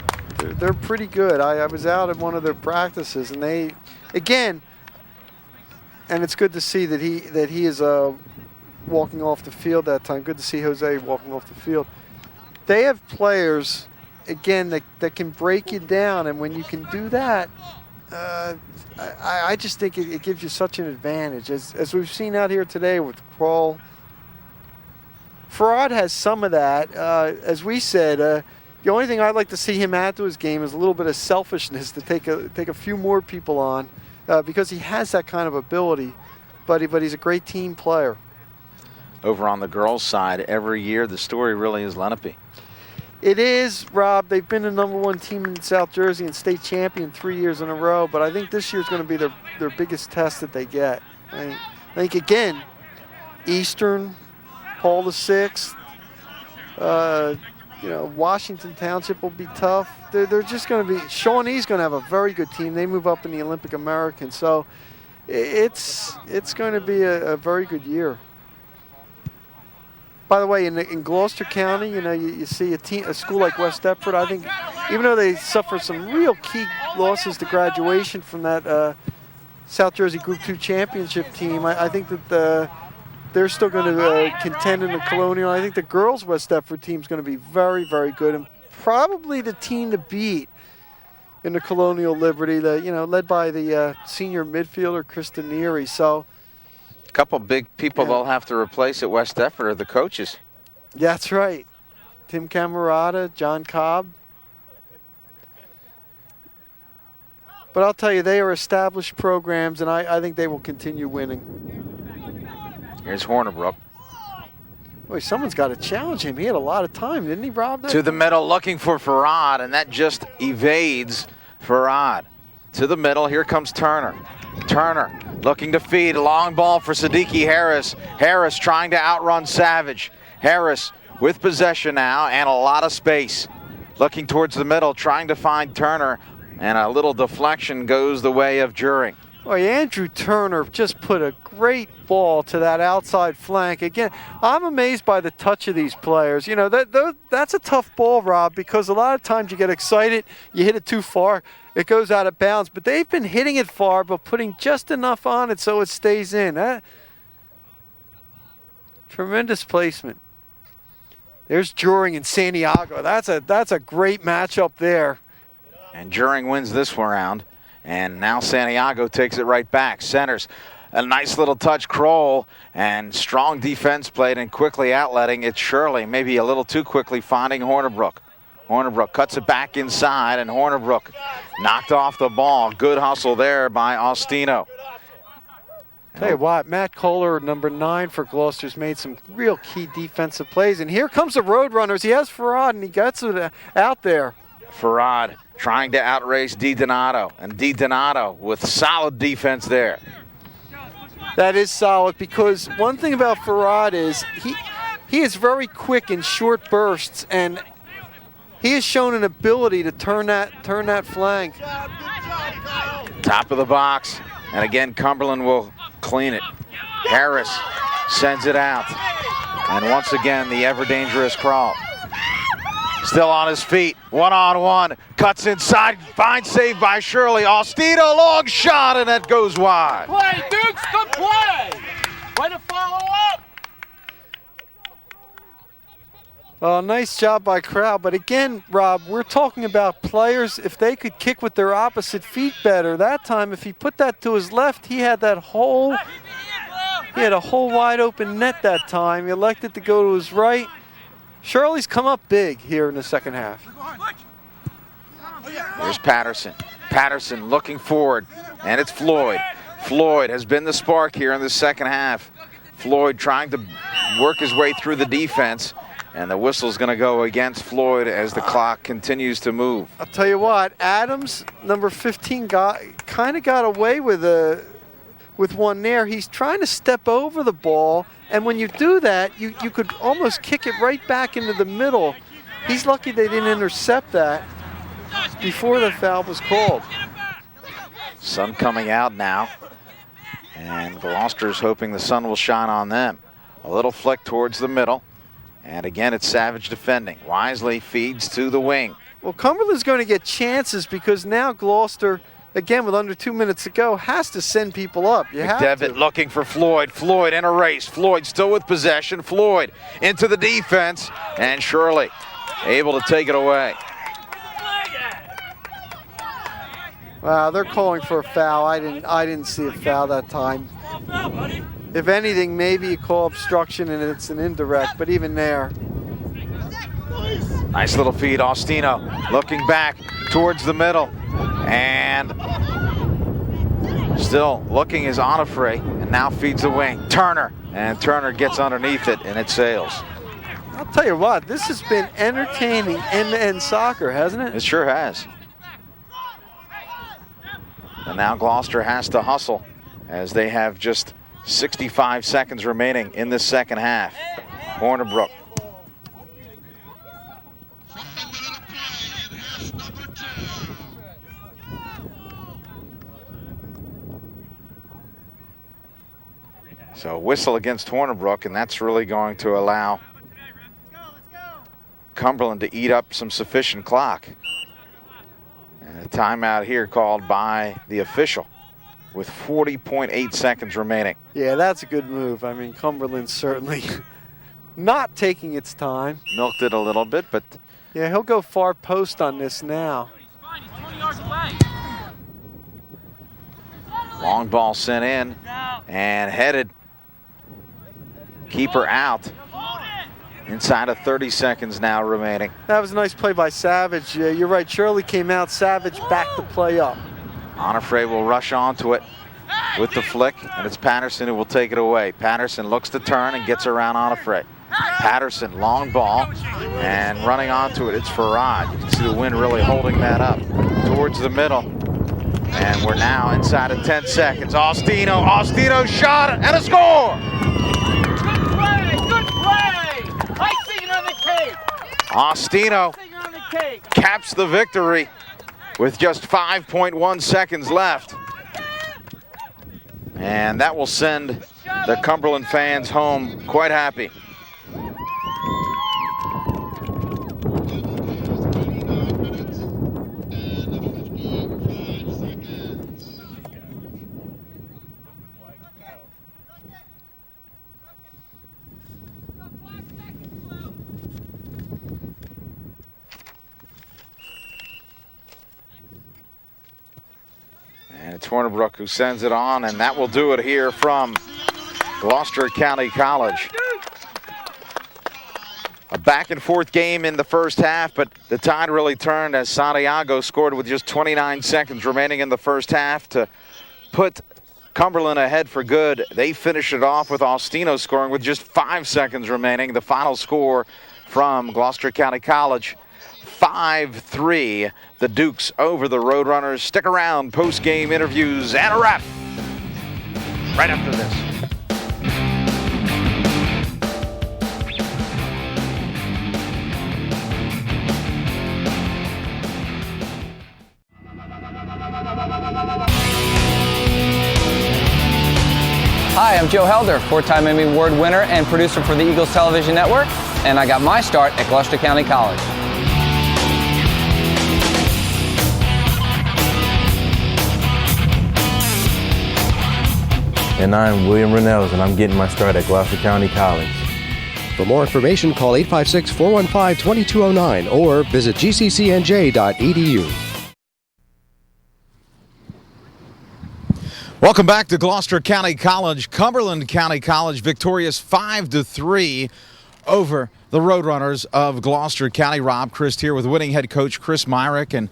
[SPEAKER 2] They're pretty good. I was out at one of their practices, and they, again, and it's good to see that he is walking off the field that time. Good to see Jose walking off the field. They have players, again, that can break you down, and when you can do that, I just think it gives you such an advantage. As we've seen out here today with Kroll, Farad has some of that. As we said, the only thing I'd like to see him add to his game is a little bit of selfishness to take a few more people on, because he has that kind of ability, but he's a great team player.
[SPEAKER 1] Over on the girls' side, every year the story really is Lenape.
[SPEAKER 2] It is, Rob. They've been the #1 team in South Jersey and state champion 3 years in a row, but I think this year's going to be their biggest test that they get. I think again, Eastern, Paul VI, Washington Township will be tough. They're just going to be. Shawnee's going to have a very good team. They move up in the Olympic American, so it's going to be a very good year. By the way, in Gloucester County, you see a school like West Deptford. I think even though they suffered some real key losses to graduation from that South Jersey Group 2 championship team, I think that they're still going to contend in the Colonial. I think the girls' West Deptford team is going to be very, very good, and probably the team to beat in the Colonial Liberty, led by the senior midfielder, Krista Neary. So,
[SPEAKER 1] a couple big people they'll have to replace at West Deptford are the coaches.
[SPEAKER 2] Yeah, that's right. Tim Camerata, John Cobb. But I'll tell you, they are established programs, and I think they will continue winning.
[SPEAKER 1] Here's Hornerbrook.
[SPEAKER 2] Boy, someone's got to challenge him. He had a lot of time, didn't he, Rob?
[SPEAKER 1] To the middle, looking for Farad, and that just evades Farad. To the middle, here comes Turner. Turner looking to feed, long ball for Siddiqui Harris. Harris trying to outrun Savage. Harris with possession now and a lot of space. Looking towards the middle, trying to find Turner, and a little deflection goes the way of Juring.
[SPEAKER 2] Boy, Andrew Turner just put a great ball to that outside flank. Again, I'm amazed by the touch of these players. That's a tough ball, Rob, because a lot of times you get excited, you hit it too far, it goes out of bounds. But they've been hitting it far, but putting just enough on it so it stays in. Tremendous placement. There's Juring and Santiago. That's a great matchup there.
[SPEAKER 1] And Juring wins this round. And now Santiago takes it right back. Centers. A nice little touch, Kroll, and strong defense played and quickly outletting. It's Shirley, maybe a little too quickly finding Hornerbrook. Hornerbrook cuts it back inside, and Hornerbrook knocked off the ball. Good hustle there by Austino.
[SPEAKER 2] Tell you what, Matt Kohler, number 9 for Gloucester's made some real key defensive plays. And here comes the Roadrunners. He has Farad, and he gets it out there.
[SPEAKER 1] Farad trying to outrace DiDonato, and DiDonato with solid defense there.
[SPEAKER 2] That is solid, because one thing about Farad is he is very quick in short bursts, and he has shown an ability to turn that flank.
[SPEAKER 1] Top of the box, and again Cumberland will clean it. Harris sends it out, and once again the ever dangerous crawl. Still on his feet, one-on-one, cuts inside, fine save by Shirley. Austino, long shot, and that goes wide.
[SPEAKER 3] Play, Dukes, good play. Way to follow up.
[SPEAKER 2] Nice job by Crowd, but again, Rob, we're talking about players, if they could kick with their opposite feet better. That time, if he put that to his left, he had a whole wide open net that time. He elected to go to his right. Shirley's come up big here in the second half.
[SPEAKER 1] Here's Patterson. Patterson looking forward, and it's Floyd. Floyd has been the spark here in the second half. Floyd trying to work his way through the defense, and the whistle's going to go against Floyd as the clock continues to move.
[SPEAKER 2] I'll tell you what, Adams, number 15, kind of got away with one there. He's trying to step over the ball, and when you do that, you could almost kick it right back into the middle. He's lucky they didn't intercept that before the foul was called.
[SPEAKER 1] Sun coming out now, and Gloucester's hoping the sun will shine on them. A little flick towards the middle, and again it's Savage defending. Wisely feeds to the wing.
[SPEAKER 2] Well, Cumberland's going to get chances because now Gloucester, again, with under 2 minutes to go, has to send people up. You have to.
[SPEAKER 1] McDevitt looking for Floyd. Floyd in a race. Floyd still with possession. Floyd into the defense, and Shirley able to take it away.
[SPEAKER 2] Wow, they're calling for a foul. I didn't see a foul that time. If anything, maybe you call obstruction and it's an indirect, but even there.
[SPEAKER 1] Nice little feed. Austino looking back towards the middle, and still looking is Onifray, and now feeds the wing. Turner, and Turner gets underneath it, and it sails.
[SPEAKER 2] I'll tell you what, this has been entertaining end-to-end soccer, hasn't it?
[SPEAKER 1] It sure has. And now Gloucester has to hustle as they have just 65 seconds remaining in this second half. Hornibrook. So whistle against Hornibrook, and that's really going to allow Cumberland to eat up some sufficient clock. And a timeout here called by the official with 40.8 seconds remaining.
[SPEAKER 2] Yeah, that's a good move. I mean, Cumberland's certainly not taking its time.
[SPEAKER 1] Milked it a little bit, but...
[SPEAKER 2] Yeah, he'll go far post on this now.
[SPEAKER 1] Long ball sent in and headed. Keeper out. Inside of 30 seconds now remaining.
[SPEAKER 2] That was a nice play by Savage. You're right, Shirley came out, Savage backed the play up.
[SPEAKER 1] Onifray will rush onto it with the flick, and it's Patterson who will take it away. Patterson looks to turn and gets around Onifray. Patterson, long ball, and running onto it, it's Farad. You can see the wind really holding that up towards the middle. And we're now inside of 10 seconds. Austino shot and a score!
[SPEAKER 3] Good play! Icing on the cake!
[SPEAKER 1] Austino caps the victory with just 5.1 seconds left. And that will send the Cumberland fans home quite happy. And it's Hornibrook who sends it on, and that will do it here from Gloucester County College. A back and forth game in the first half, but the tide really turned as Santiago scored with just 29 seconds remaining in the first half to put Cumberland ahead for good. They finish it off with Austino scoring with just 5 seconds remaining. The final score from Gloucester County College, 5-3, the Dukes over the Roadrunners. Stick around, post-game interviews and a wrap right after this.
[SPEAKER 10] Hi, I'm Joe Helder, 4-time Emmy Award winner and producer for the Eagles Television Network, and I got my start at Gloucester County College.
[SPEAKER 7] And I'm William Rennells, and I'm getting my start at Gloucester County College.
[SPEAKER 8] For more information, call 856-415-2209 or visit gccnj.edu.
[SPEAKER 1] Welcome back to Gloucester County College. Cumberland County College victorious 5-3 over the Roadrunners of Gloucester County. Rob Christ here with winning head coach Chris Myrick. And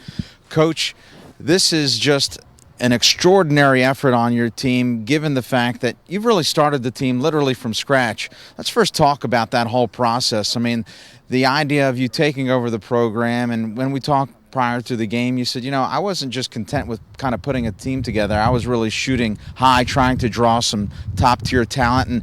[SPEAKER 1] Coach, this is just an extraordinary effort on your team, given the fact that you've really started the team literally from scratch. Let's first talk about that whole process. I mean, the idea of you taking over the program, and when we talked prior to the game, you said, I wasn't just content with kind of putting a team together. I was really shooting high, trying to draw some top-tier talent. And,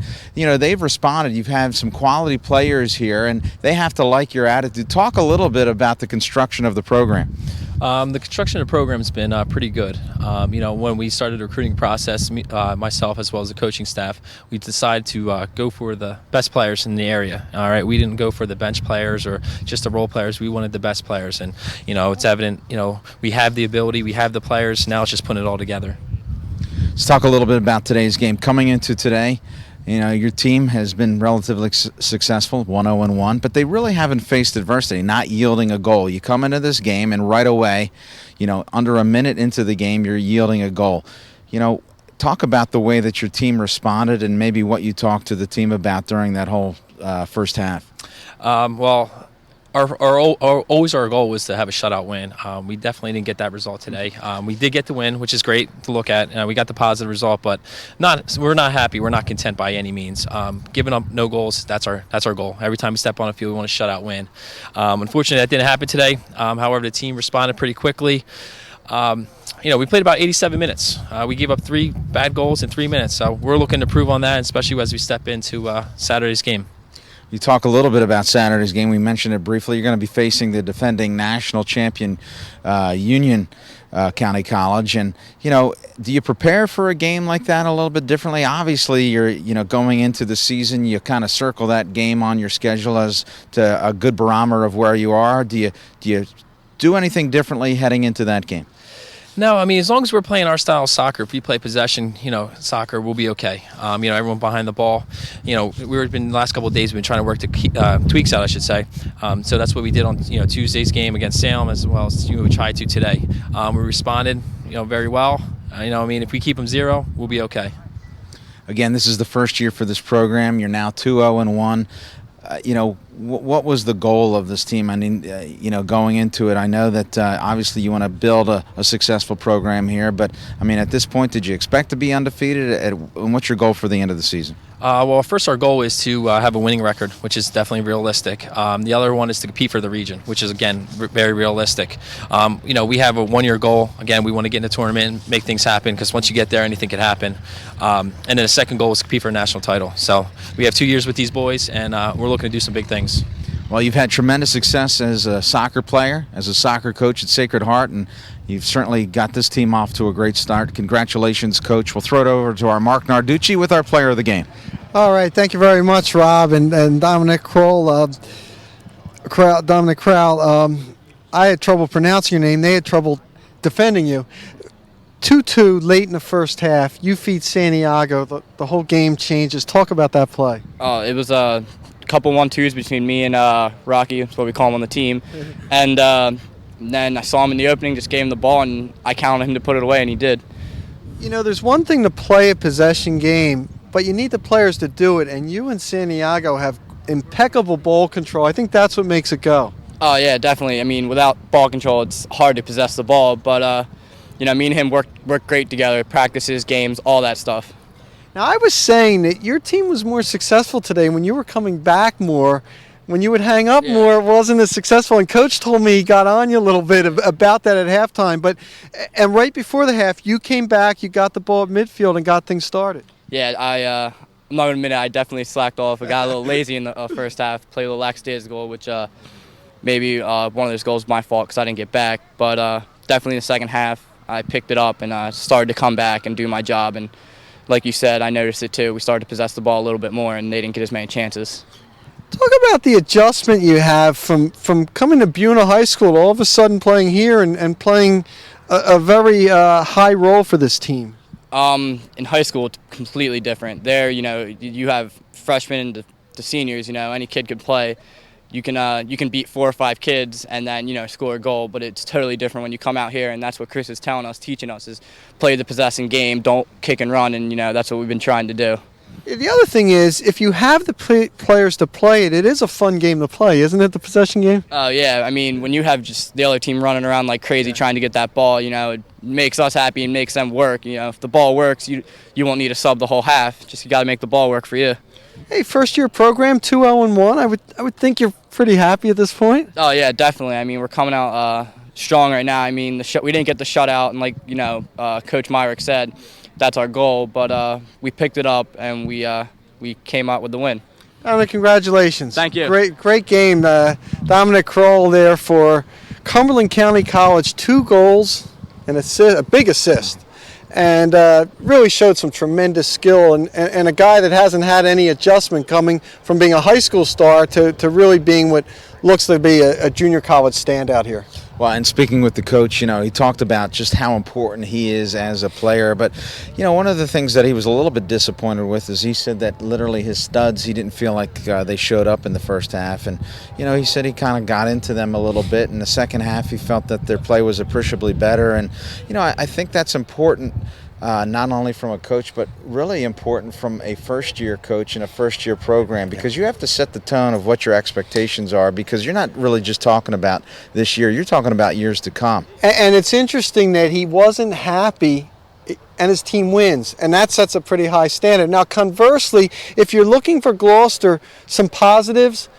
[SPEAKER 1] they've responded. You've had some quality players here, and they have to like your attitude. Talk a little bit about the construction of the program.
[SPEAKER 11] The construction of the program has been pretty good. When we started the recruiting process, myself as well as the coaching staff, we decided to go for the best players in the area. All right, we didn't go for the bench players or just the role players. We wanted the best players, and it's evident. We have the ability, we have the players. Now it's just putting it all together.
[SPEAKER 1] Let's talk a little bit about today's game. Coming into today, your team has been relatively successful, 1-0-1, but they really haven't faced adversity, not yielding a goal. You come into this game, and right away, under a minute into the game, you're yielding a goal. Talk about the way that your team responded and maybe what you talked to the team about during that whole first half.
[SPEAKER 11] Always our goal was to have a shutout win. We definitely didn't get that result today. We did get the win, which is great to look at. We got the positive result, but we're not happy. We're not content by any means. Giving up no goals, that's our goal. Every time we step on the field, we want a shutout win. Unfortunately, that didn't happen today. However, the team responded pretty quickly. We played about 87 minutes. We gave up 3 bad goals in 3 minutes. So we're looking to improve on that, especially as we step into Saturday's game.
[SPEAKER 1] You talk a little bit about Saturday's game. We mentioned it briefly. You're going to be facing the defending national champion Union County College. And, do you prepare for a game like that a little bit differently? Obviously, you're, going into the season, you kind of circle that game on your schedule as to a good barometer of where you are. Do you do anything differently heading into that game?
[SPEAKER 11] No, as long as we're playing our style of soccer, if we play possession, soccer, we'll be okay. Everyone behind the ball. The last couple of days we've been trying to work the tweaks out, I should say. So that's what we did on Tuesday's game against Salem, as well as we tried to today. We responded, very well. If we keep them 0, we'll be okay.
[SPEAKER 1] Again, this is the first year for this program. You're now 2-0-1. What was the goal of this team? Going into it, I know that obviously you want to build a successful program here, but at this point, did you expect to be undefeated? And what's your goal for the end of the season?
[SPEAKER 11] First our goal is to have a winning record, which is definitely realistic. The other one is to compete for the region, which is, again, very realistic. We have a 1-year goal. Again, we want to get in the tournament and make things happen, because once you get there, anything can happen. And then the second goal is to compete for a national title. So we have 2 years with these boys, and we're looking to do some big things.
[SPEAKER 1] Well, you've had tremendous success as a soccer player, as a soccer coach at Sacred Heart, and you've certainly got this team off to a great start. Congratulations, Coach. We'll throw it over to our Marc Narducci with our player of the game.
[SPEAKER 2] All right, thank you very much, Rob and Dominic Kroll. Dominic Crowell, I had trouble pronouncing your name. They had trouble defending you. 2-2 late in the first half. You feed Santiago. The whole game changes. Talk about that play.
[SPEAKER 12] It was a couple 1-2s between me and Rocky. That's what we call him on the team. And then I saw him in the opening, just gave him the ball, and I counted him to put it away, and he did.
[SPEAKER 2] There's one thing to play a possession game, but you need the players to do it, and you and Santiago have impeccable ball control. I think that's what makes it go.
[SPEAKER 12] Oh, yeah, definitely. Without ball control, it's hard to possess the ball, but me and him work great together, practices, games, all that stuff.
[SPEAKER 2] Now, I was saying that your team was more successful today when you were coming back more. When you would hang up more, it wasn't as successful. And Coach told me he got on you a little bit about that at halftime. And right before the half, you came back, you got the ball at midfield and got things started.
[SPEAKER 12] Yeah, I'm not going to admit it, I definitely slacked off. I got a little lazy in the first half, played a little lackadaisical, which maybe one of those goals was my fault because I didn't get back. But definitely in the second half, I picked it up and started to come back and do my job. And like you said, I noticed it too. We started to possess the ball a little bit more, and they didn't get as many chances.
[SPEAKER 2] Talk about the adjustment you have from coming to Buna High School, all of a sudden playing here and playing a very high role for this team.
[SPEAKER 12] In high school, it's completely different. There, you have freshmen to seniors. Any kid could play. You can beat 4 or 5 kids and then score a goal. But it's totally different when you come out here, and that's what Chris is telling us, teaching us, is play the possessing game, don't kick and run, and that's what we've been trying to do.
[SPEAKER 2] The other thing is, if you have the players to play it, it is a fun game to play, isn't it, the possession game?
[SPEAKER 12] Oh, yeah. I mean, when you have just the other team running around like crazy trying to get that ball, it makes us happy and makes them work. If the ball works, you won't need to sub the whole half. Just you got to make the ball work for you.
[SPEAKER 2] Hey, first-year program, 2-0-1. I would think you're pretty happy at this point.
[SPEAKER 12] Oh, yeah, definitely. I mean, we're coming out strong right now. I mean, we didn't get the shutout, and like, Coach Myrick said, that's our goal, but we picked it up and we came out with the win.
[SPEAKER 2] Dominic, congratulations.
[SPEAKER 12] Thank you.
[SPEAKER 2] Great game. Dominic Kroll there for Cumberland County College, 2 goals and a big assist, and really showed some tremendous skill and a guy that hasn't had any adjustment coming from being a high school star to really being what looks to be a junior college standout here.
[SPEAKER 1] Well, and speaking with the coach, he talked about just how important he is as a player. But, one of the things that he was a little bit disappointed with is he said that literally his studs, he didn't feel like they showed up in the first half. And, he said he kind of got into them a little bit. In the second half, he felt that their play was appreciably better. And, I think that's important. Not only from a coach, but really important from a first-year coach in a first-year program, because you have to set the tone of what your expectations are, because you're not really just talking about this year. You're talking about years to come.
[SPEAKER 2] And it's interesting that he wasn't happy and his team wins, and that sets a pretty high standard. Now, conversely, if you're looking for Gloucester some positives,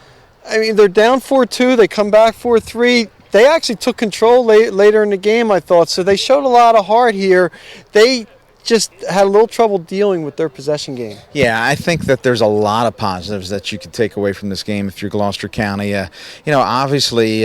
[SPEAKER 2] I mean, they're down 4-2, they come back 4-3. They actually took control later in the game, I thought, so they showed a lot of heart here. They just had a little trouble dealing with their possession game.
[SPEAKER 1] Yeah, I think that there's a lot of positives that you could take away from this game if you're Gloucester County. Obviously,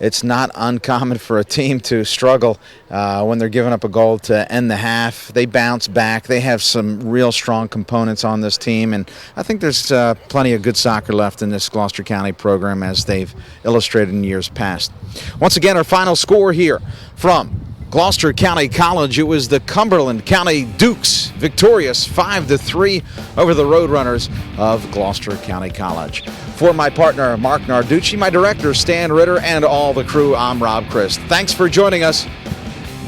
[SPEAKER 1] it's not uncommon for a team to struggle when they're giving up a goal to end the half. They bounce back. They have some real strong components on this team, and I think there's plenty of good soccer left in this Gloucester County program, as they've illustrated in years past. Once again, our final score here from Gloucester County College. It was the Cumberland County Dukes victorious 5-3 over the Roadrunners of Gloucester County College. For my partner, Marc Narducci, my director, Stan Ritter, and all the crew, I'm Rob Christ. Thanks for joining us.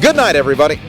[SPEAKER 1] Good night, everybody.